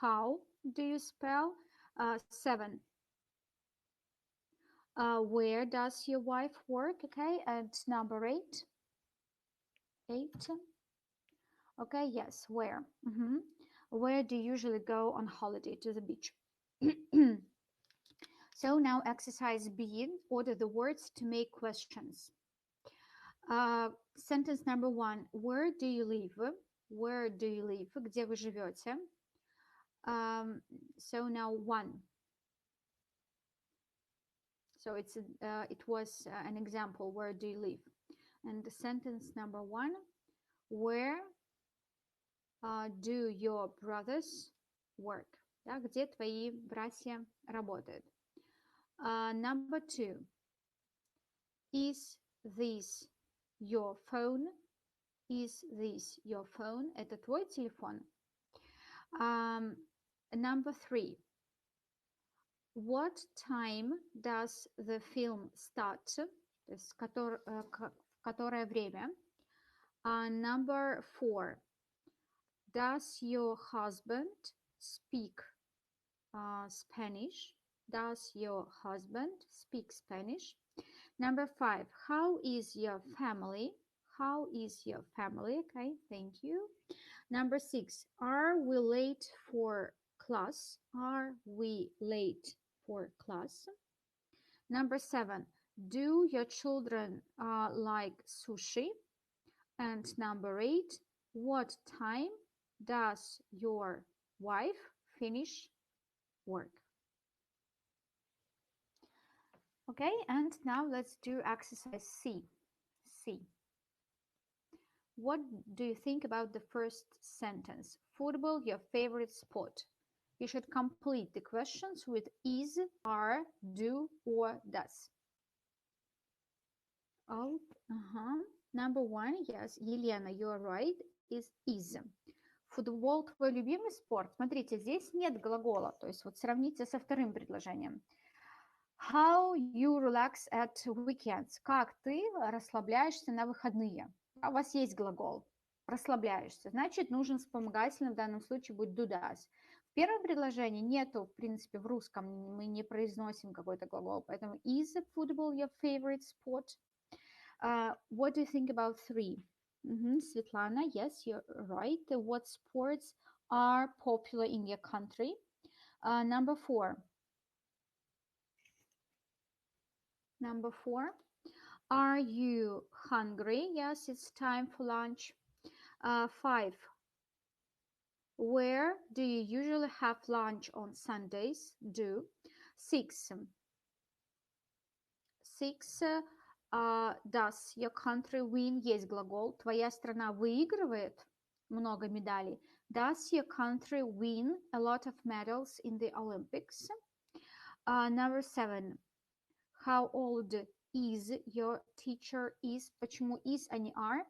how do you spell? Seven, where does your wife work? Okay, and number eight. Okay, yes, where? Where do you usually go on holiday? To the beach. So now exercise B, order the words to make questions. Sentence number one, where do you live? Where do you live? Где вы живете? So now one. So it was an example, where do you live? And the sentence number one, where do your brothers work? Да, где твои братья работают? Number two, is this your phone? Is this your phone? Это твой телефон? Number three, what time does the film start? То есть которое время? Number four, does your husband speak Spanish? Does your husband speak Spanish? Number five, how is your family? How is your family? Okay, thank you. Number six, are we late for class? Are we late for class? Number seven, do your children like sushi? And number eight, what time does your wife finish work? Okay, and now let's do exercise C. C. What do you think about the first sentence? Football, your favorite sport. You should complete the questions with is, are, do, or does. Oh, Number one, yes, Елена, you're right, is. Футбол твой любимый спорт? Смотрите, здесь нет глагола, то есть вот сравните со вторым предложением. How you relax at weekends? Как ты расслабляешься на выходные? У вас есть глагол. Расслабляешься. Значит, нужен вспомогательный, в данном случае будет do does. В первом предложении нету, в принципе, в русском мы не произносим какой-то глагол, поэтому is football your favorite sport? What do you think about three? Svetlana, yes, you're right. What sports are popular in your country? Number four. Number four. Are you hungry? Yes, it's time for lunch. 5. Where do you usually have lunch on Sundays? Do. 6. 6. Does your country win? Есть глагол. Твоя страна выигрывает много медалей. Does your country win a lot of medals in the Olympics? Number 7. How old is your teacher? Is. Почему is, а не are?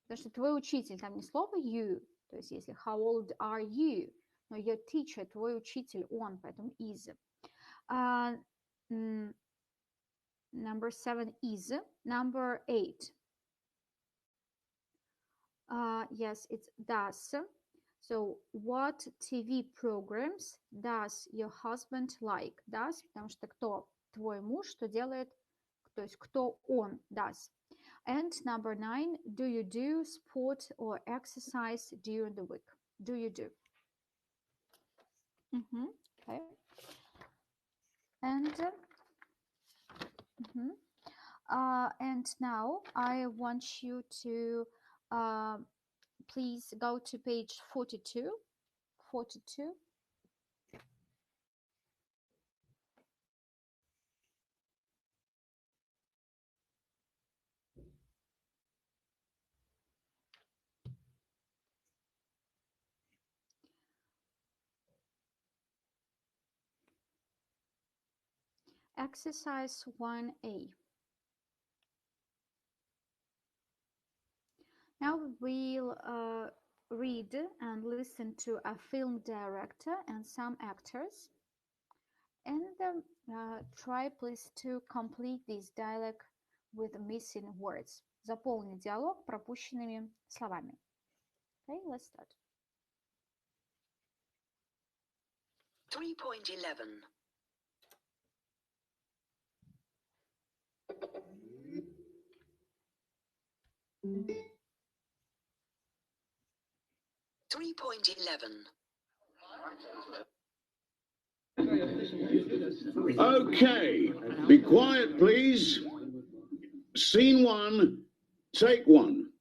Потому что твой учитель, там не слово you. То есть если how old are you? Но your teacher, твой учитель, он, поэтому is. Number 7 is. Number 8. Yes, it's does. So, what TV programs does your husband like? Does, потому что кто твой муж, что делает, то есть кто он, does. And number 9, do you do sport or exercise during the week? Do you do? Okay. And now I want you to please go to page 42. 42. Exercise 1A. Now we'll read and listen to a film director and some actors. And try please to complete this dialogue with missing words. Заполни диалог пропущенными словами. Okay, let's start. 3.11. Okay, be quiet, please. Scene 1, take 1.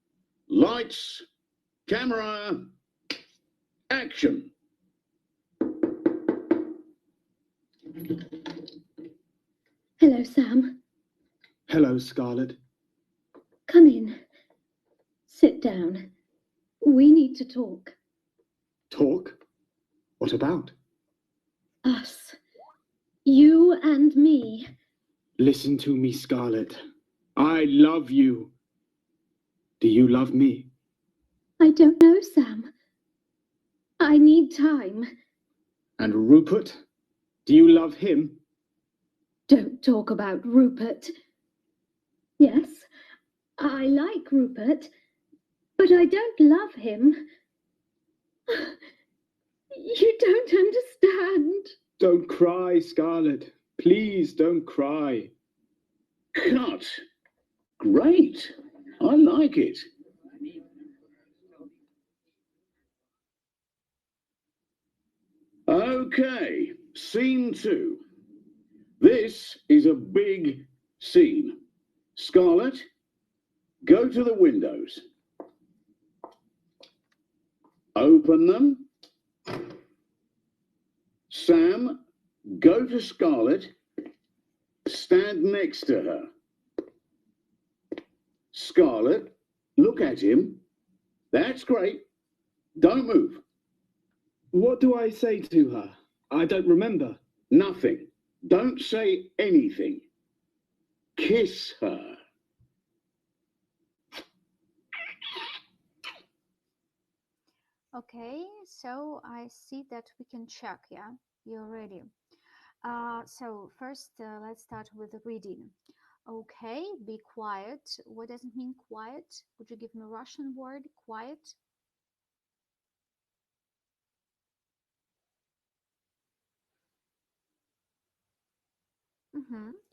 Lights, camera, action. Hello, Sam. Hello, Scarlett. Come in. Sit down. We need to talk. Talk? What about? Us. You and me. Listen to me, Scarlett. I love you. Do you love me? I don't know, Sam. I need time. And Rupert? Do you love him? Don't talk about Rupert. Yes, I like Rupert, but I don't love him. You don't understand. Don't cry, Scarlett. Please don't cry. Cut. Great. I like it. Okay, scene 2. This is a big scene. Scarlett, go to the windows. Open them. Sam, go to Scarlett. Stand next to her. Scarlett, look at him. That's great. Don't move. What do I say to her? I don't remember. Nothing. Don't say anything. Kiss her. Okay, so I see that we can check, yeah? You're ready. So first, let's start with the reading. Okay, be quiet. What does it mean, quiet? Would you give me a Russian word, quiet?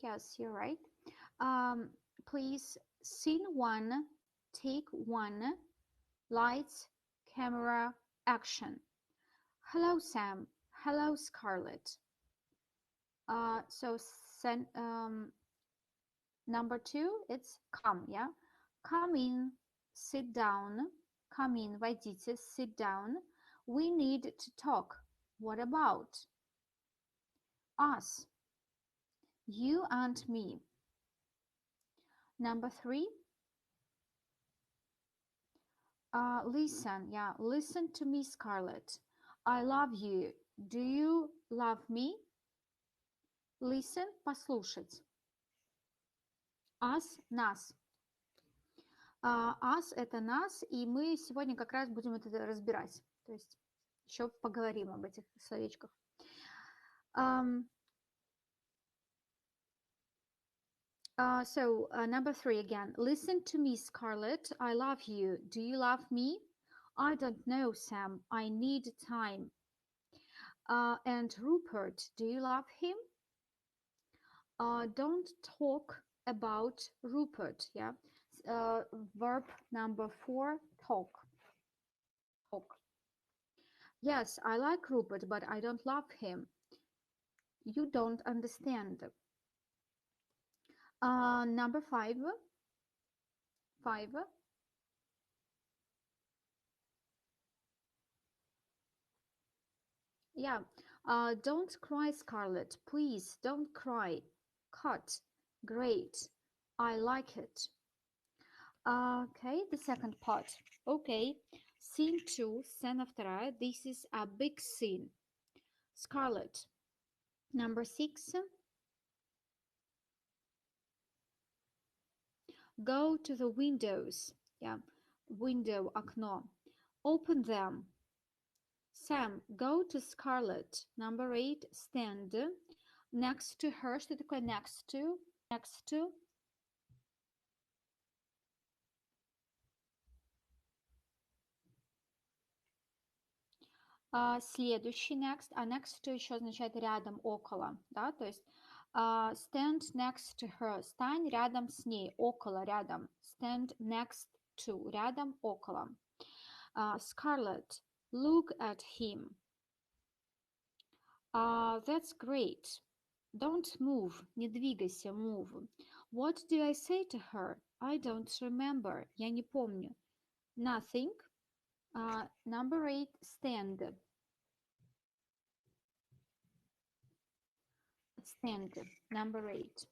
Yes, you're right. Please, scene 1, take 1, lights, camera, action. Hello, Sam. Hello, Scarlett. So Number 2, it's come, yeah? Come in, sit down. Come in, войдите, sit down. We need to talk. What about? Us. You and me. Number 3, listen, yeah, listen to me, Scarlett. I love you. Do you love me? Listen, послушать. Us, нас. Us – это нас, и мы сегодня как раз будем это разбирать. То есть еще поговорим об этих словечках. Number 3 again. Listen to me, Scarlett. I love you. Do you love me? I don't know, Sam. I need time. And Rupert, do you love him? Don't talk about Rupert. Yeah. Verb number 4, talk. Talk. Yes, I like Rupert, but I don't love him. You don't understand. Number 5. 5. Yeah. Don't cry, Scarlett. Please, don't cry. Cut. Great. I like it. Okay, the second part. Okay. Scene 2, сцена 2. This is a big scene. Scarlett. Number 6. Go to the windows. Yeah. Window, окно. Open them. Sam, go to Scarlett. Number 8. Stand. Next to her. Что такое next to? Next to. Следующий next, а next to еще означает рядом, около, да, то есть stand next to her, стань рядом с ней, около, рядом, stand next to, рядом, около. Scarlett, look at him. That's great. Don't move, не двигайся, move. What did I say to her? I don't remember, я не помню. Nothing. Number 8, stand. Stand, number 8.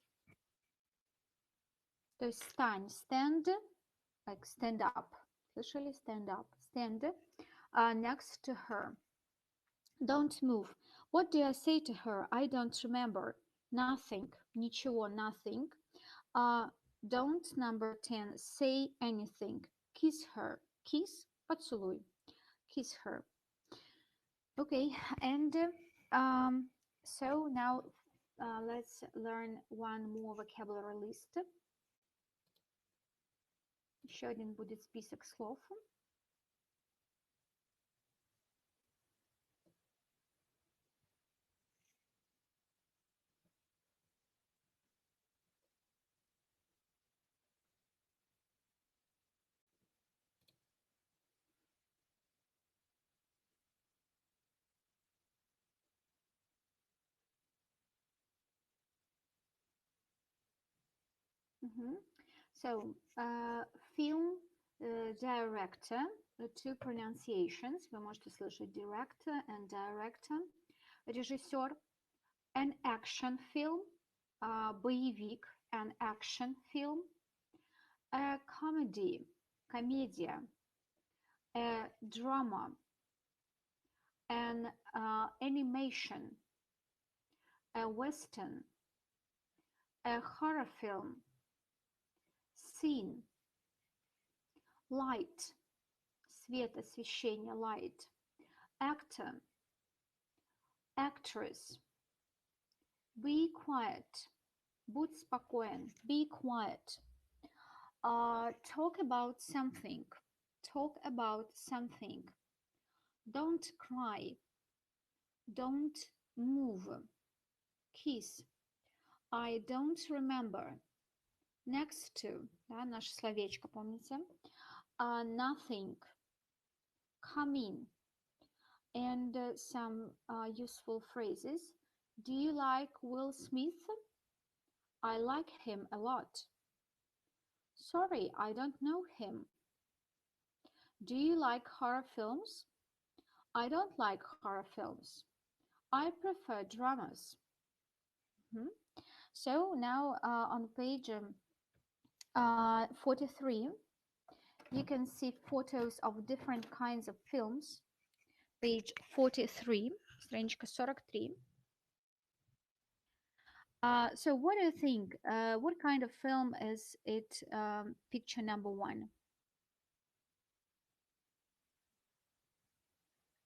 То есть стань, stand, like stand up. Слышали? Stand up. Stand next to her. Don't move. What do I say to her? I don't remember. Nothing. Ничего, nothing. Don't, number 10, say anything. Kiss her. Kiss, поцелуй. Kiss her. Okay, and so now let's learn one more vocabulary list. Еще один будет список слов. So, film director, two pronunciations. Вы можете слышать director and director. Режиссер, an action film, боевик, an action film. A comedy, комедия. A drama, an animation. A western, a horror film. Scene, light, свет, освещение, light. Actor, actress. Be quiet, будь спокоен, be quiet. Talk about something, talk about something. Don't cry, don't move. Kiss, I don't remember. Next to, да, наше словечко, помните? Nothing, come in. And some useful phrases. Do you like Will Smith? I like him a lot. Sorry, I don't know him. Do you like horror films? I don't like horror films. I prefer dramas. Mhm. So now on page 43, you can see photos of different kinds of films. Page 43, страничка 43. So what do you think? What kind of film is it? Picture number 1.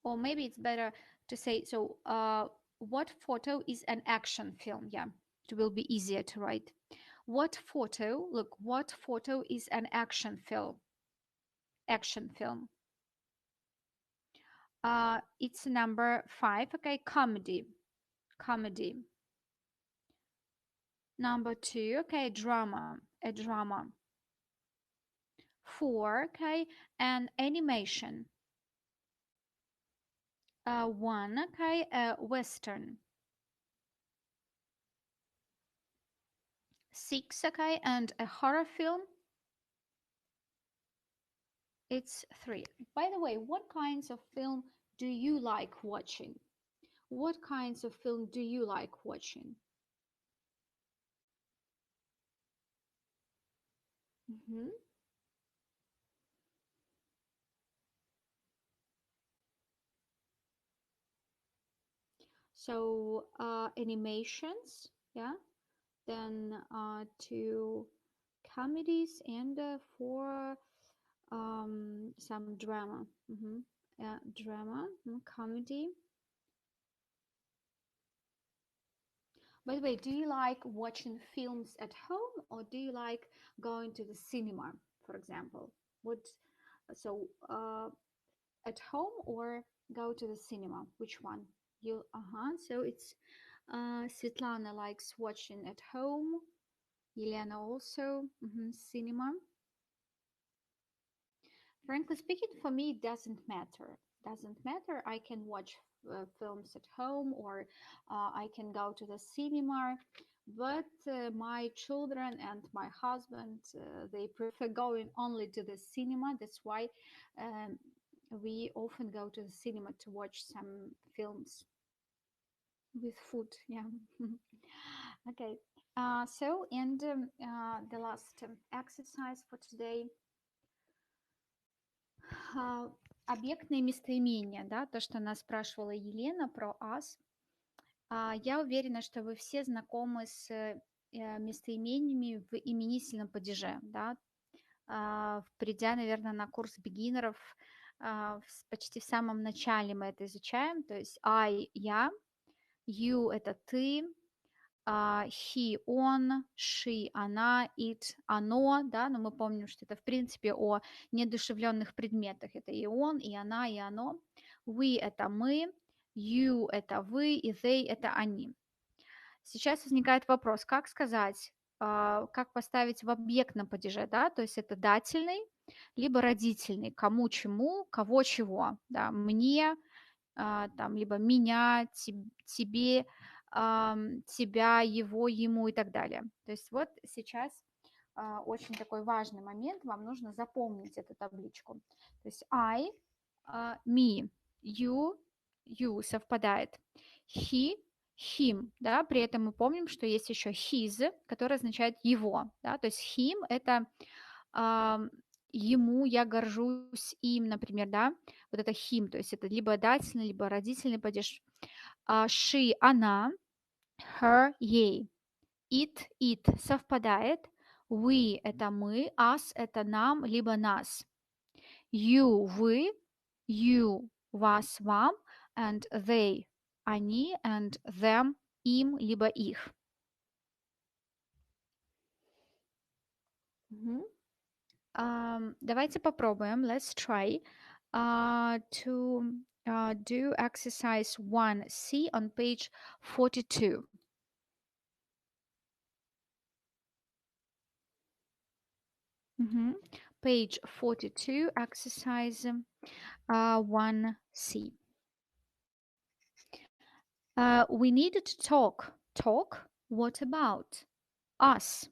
Or maybe it's better to say, so what photo is an action film? Yeah, it will be easier to write. What photo, look, what photo is an action film? Action film. It's number 5, okay, comedy. Comedy. Number 2, okay, drama. A drama. 4, okay, and animation. 1, okay, western. 6, okay, and a horror film. It's 3. By the way, what kinds of film do you like watching? What kinds of film do you like watching? Mhm. So animations, yeah, then 2 comedies and 4 some drama. Yeah, drama, comedy. By the way, do you like watching films at home or do you like going to the cinema, for example? What, so at home or go to the cinema? Which one? You, so it's Svetlana likes watching at home. Елена also, cinema. Frankly speaking, for me, it doesn't matter. Doesn't matter. I can watch films at home or I can go to the cinema. But my children and my husband, they prefer going only to the cinema. That's why we often go to the cinema to watch some films with food. Yeah. Okay. So, and the last exercise for today. Объектные местоимения, да, то, что нас спрашивала Елена про us. Я уверена, что вы все знакомы с местоимениями в именительном падеже, да. Придя, наверное, на курс бигинеров, почти в самом начале мы это изучаем, то есть I – я, you – это ты, he, он, she, она, it, оно, да, но мы помним, что это в принципе о неодушевленных предметах. Это и он, и она, и оно. We – это мы, you – это вы, и they – это они. Сейчас возникает вопрос, как сказать, как поставить в объектном падеже, да, то есть это дательный, либо родительный, кому, чему, кого, чего, да, мне, там, либо меня, тебе, тебя, его, ему и так далее. То есть вот сейчас очень такой важный момент, вам нужно запомнить эту табличку. То есть I, me, you совпадает, he, him, да, при этом мы помним, что есть еще his, который означает его, да, то есть him это ему, я горжусь им, например, да, вот это him, то есть это либо дательный, либо родительный падеж. She – она, her – ей, it совпадает, we – это мы, us – это нам, либо нас, you – вы, you – вас, вам, and they – они, and them – им, либо их. Давайте попробуем. Let's try to do exercise 1C on page 42. Page 42, exercise 1C. We needed to talk. Talk? What about? Us.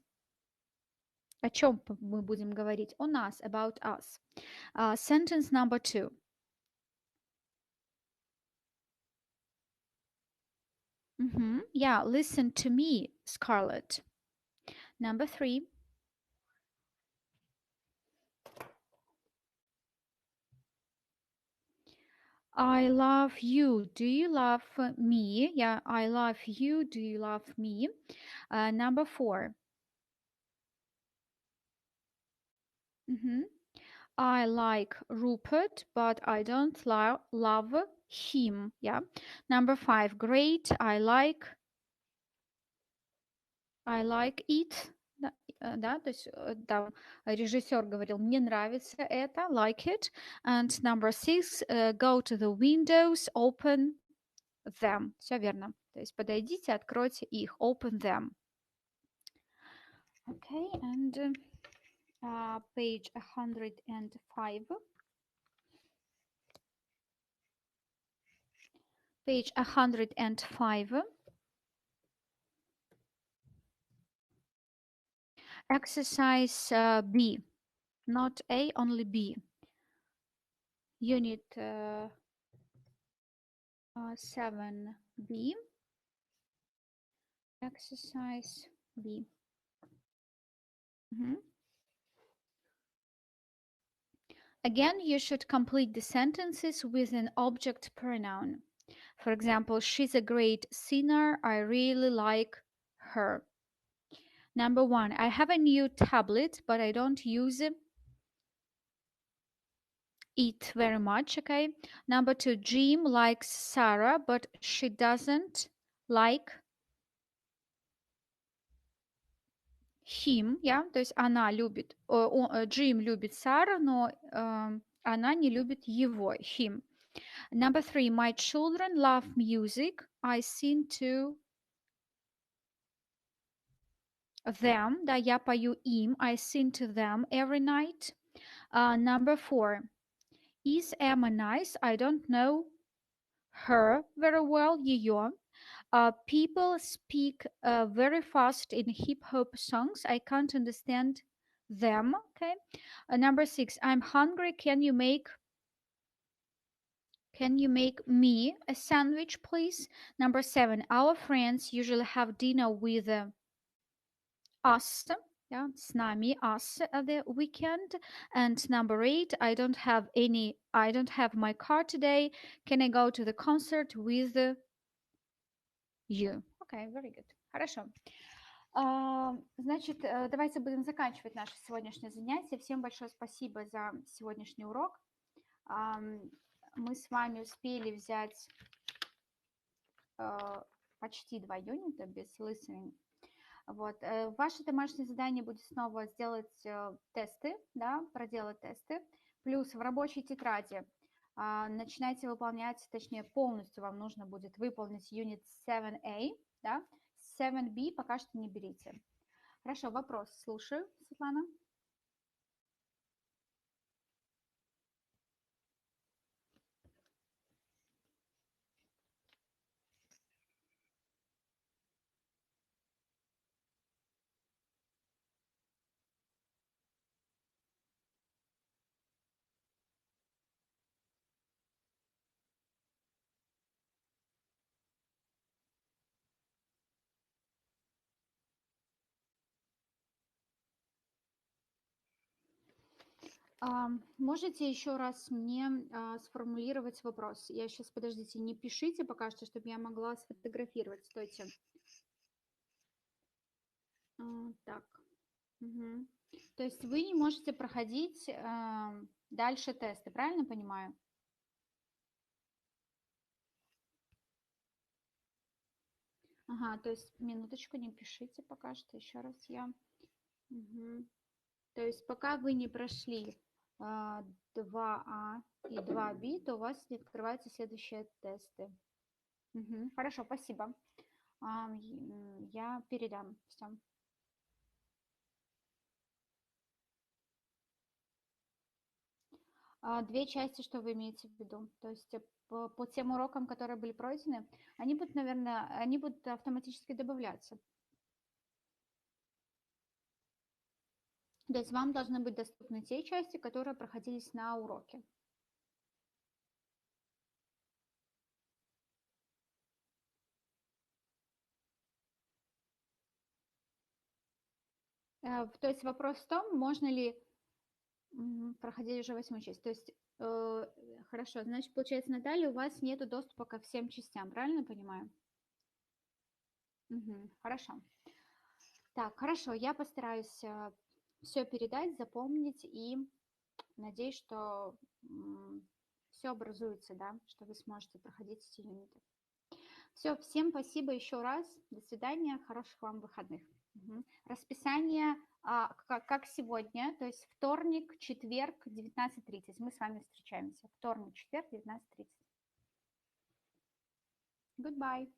О чем мы будем говорить? О нас, about us. Sentence number 2. Yeah, listen to me, Scarlett. Number 3. I love you. Do you love me? Yeah, I love you. Do you love me? Number 4. I like Rupert, but I don't love him. Yeah. Number 5. Great. I like it. Да, то есть там режиссер говорил, мне нравится это, like it. And number 6, go to the windows, open them. Все верно. То есть подойдите, откройте их, open them. Okay, and page 105. Page 105. Exercise B, not A, only B. Unit 7B. Exercise B. Again, you should complete the sentences with an object pronoun. For example, she's a great singer. I really like her. Number 1, I have a new tablet, but I don't use it very much, okay? Number 2, Jim likes Sarah, but she doesn't like him, yeah? То есть она любит, Jim любит Сару, но она не любит его, him. Number 3, my children love music. I sing to them, да, я пою им, I sing to them every night. Number 4, is Emma nice? I don't know her very well, ее. People speak very fast in hip-hop songs. I can't understand them, okay? Number 6, I'm hungry. Can you make me a sandwich, please? Number 7, our friends usually have dinner with us, yeah, с нами, us at the weekend. And number 8, I don't have my car today. Can I go to the concert with you? Okay, very good. Хорошо. Значит, давайте будем заканчивать наше сегодняшнее занятие. Всем большое спасибо за сегодняшний урок. Мы с вами успели взять почти 2 юнита без listening. Вот. Ваше домашнее задание будет снова сделать тесты, да, проделать тесты. Плюс в рабочей тетради начинайте выполнять, точнее полностью вам нужно будет выполнить Unit 7A, да, 7B пока что не берите. Хорошо, вопрос слушаю, Светлана. Можете еще раз мне сформулировать вопрос? Я сейчас, подождите, не пишите пока что, чтобы я могла сфотографировать. Стойте. Так. Угу. То есть вы не можете проходить дальше тесты, правильно понимаю? Ага, то есть минуточку, не пишите пока что, еще раз я. Угу. То есть пока вы не прошли 2А и 2Б, то у вас не открываются следующие тесты. Угу. Хорошо, спасибо. Я передам все. Две части, что вы имеете в виду? То есть по тем урокам, которые были пройдены, они будут, наверное, автоматически добавляться. То есть вам должны быть доступны те части, которые проходились на уроке. То есть вопрос в том, можно ли проходить уже 8-ю часть. То есть, хорошо, значит, получается, Наталья, у вас нет доступа ко всем частям, правильно понимаю? Угу, хорошо. Так, хорошо, я постараюсь все передать, запомнить и надеюсь, что все образуется, да, что вы сможете проходить эти юниты. Все, всем спасибо еще раз. До свидания, хороших вам выходных. Угу. Расписание как сегодня, то есть вторник, четверг, 19:30. Мы с вами встречаемся. Вторник, четверг, 19:30. Goodbye.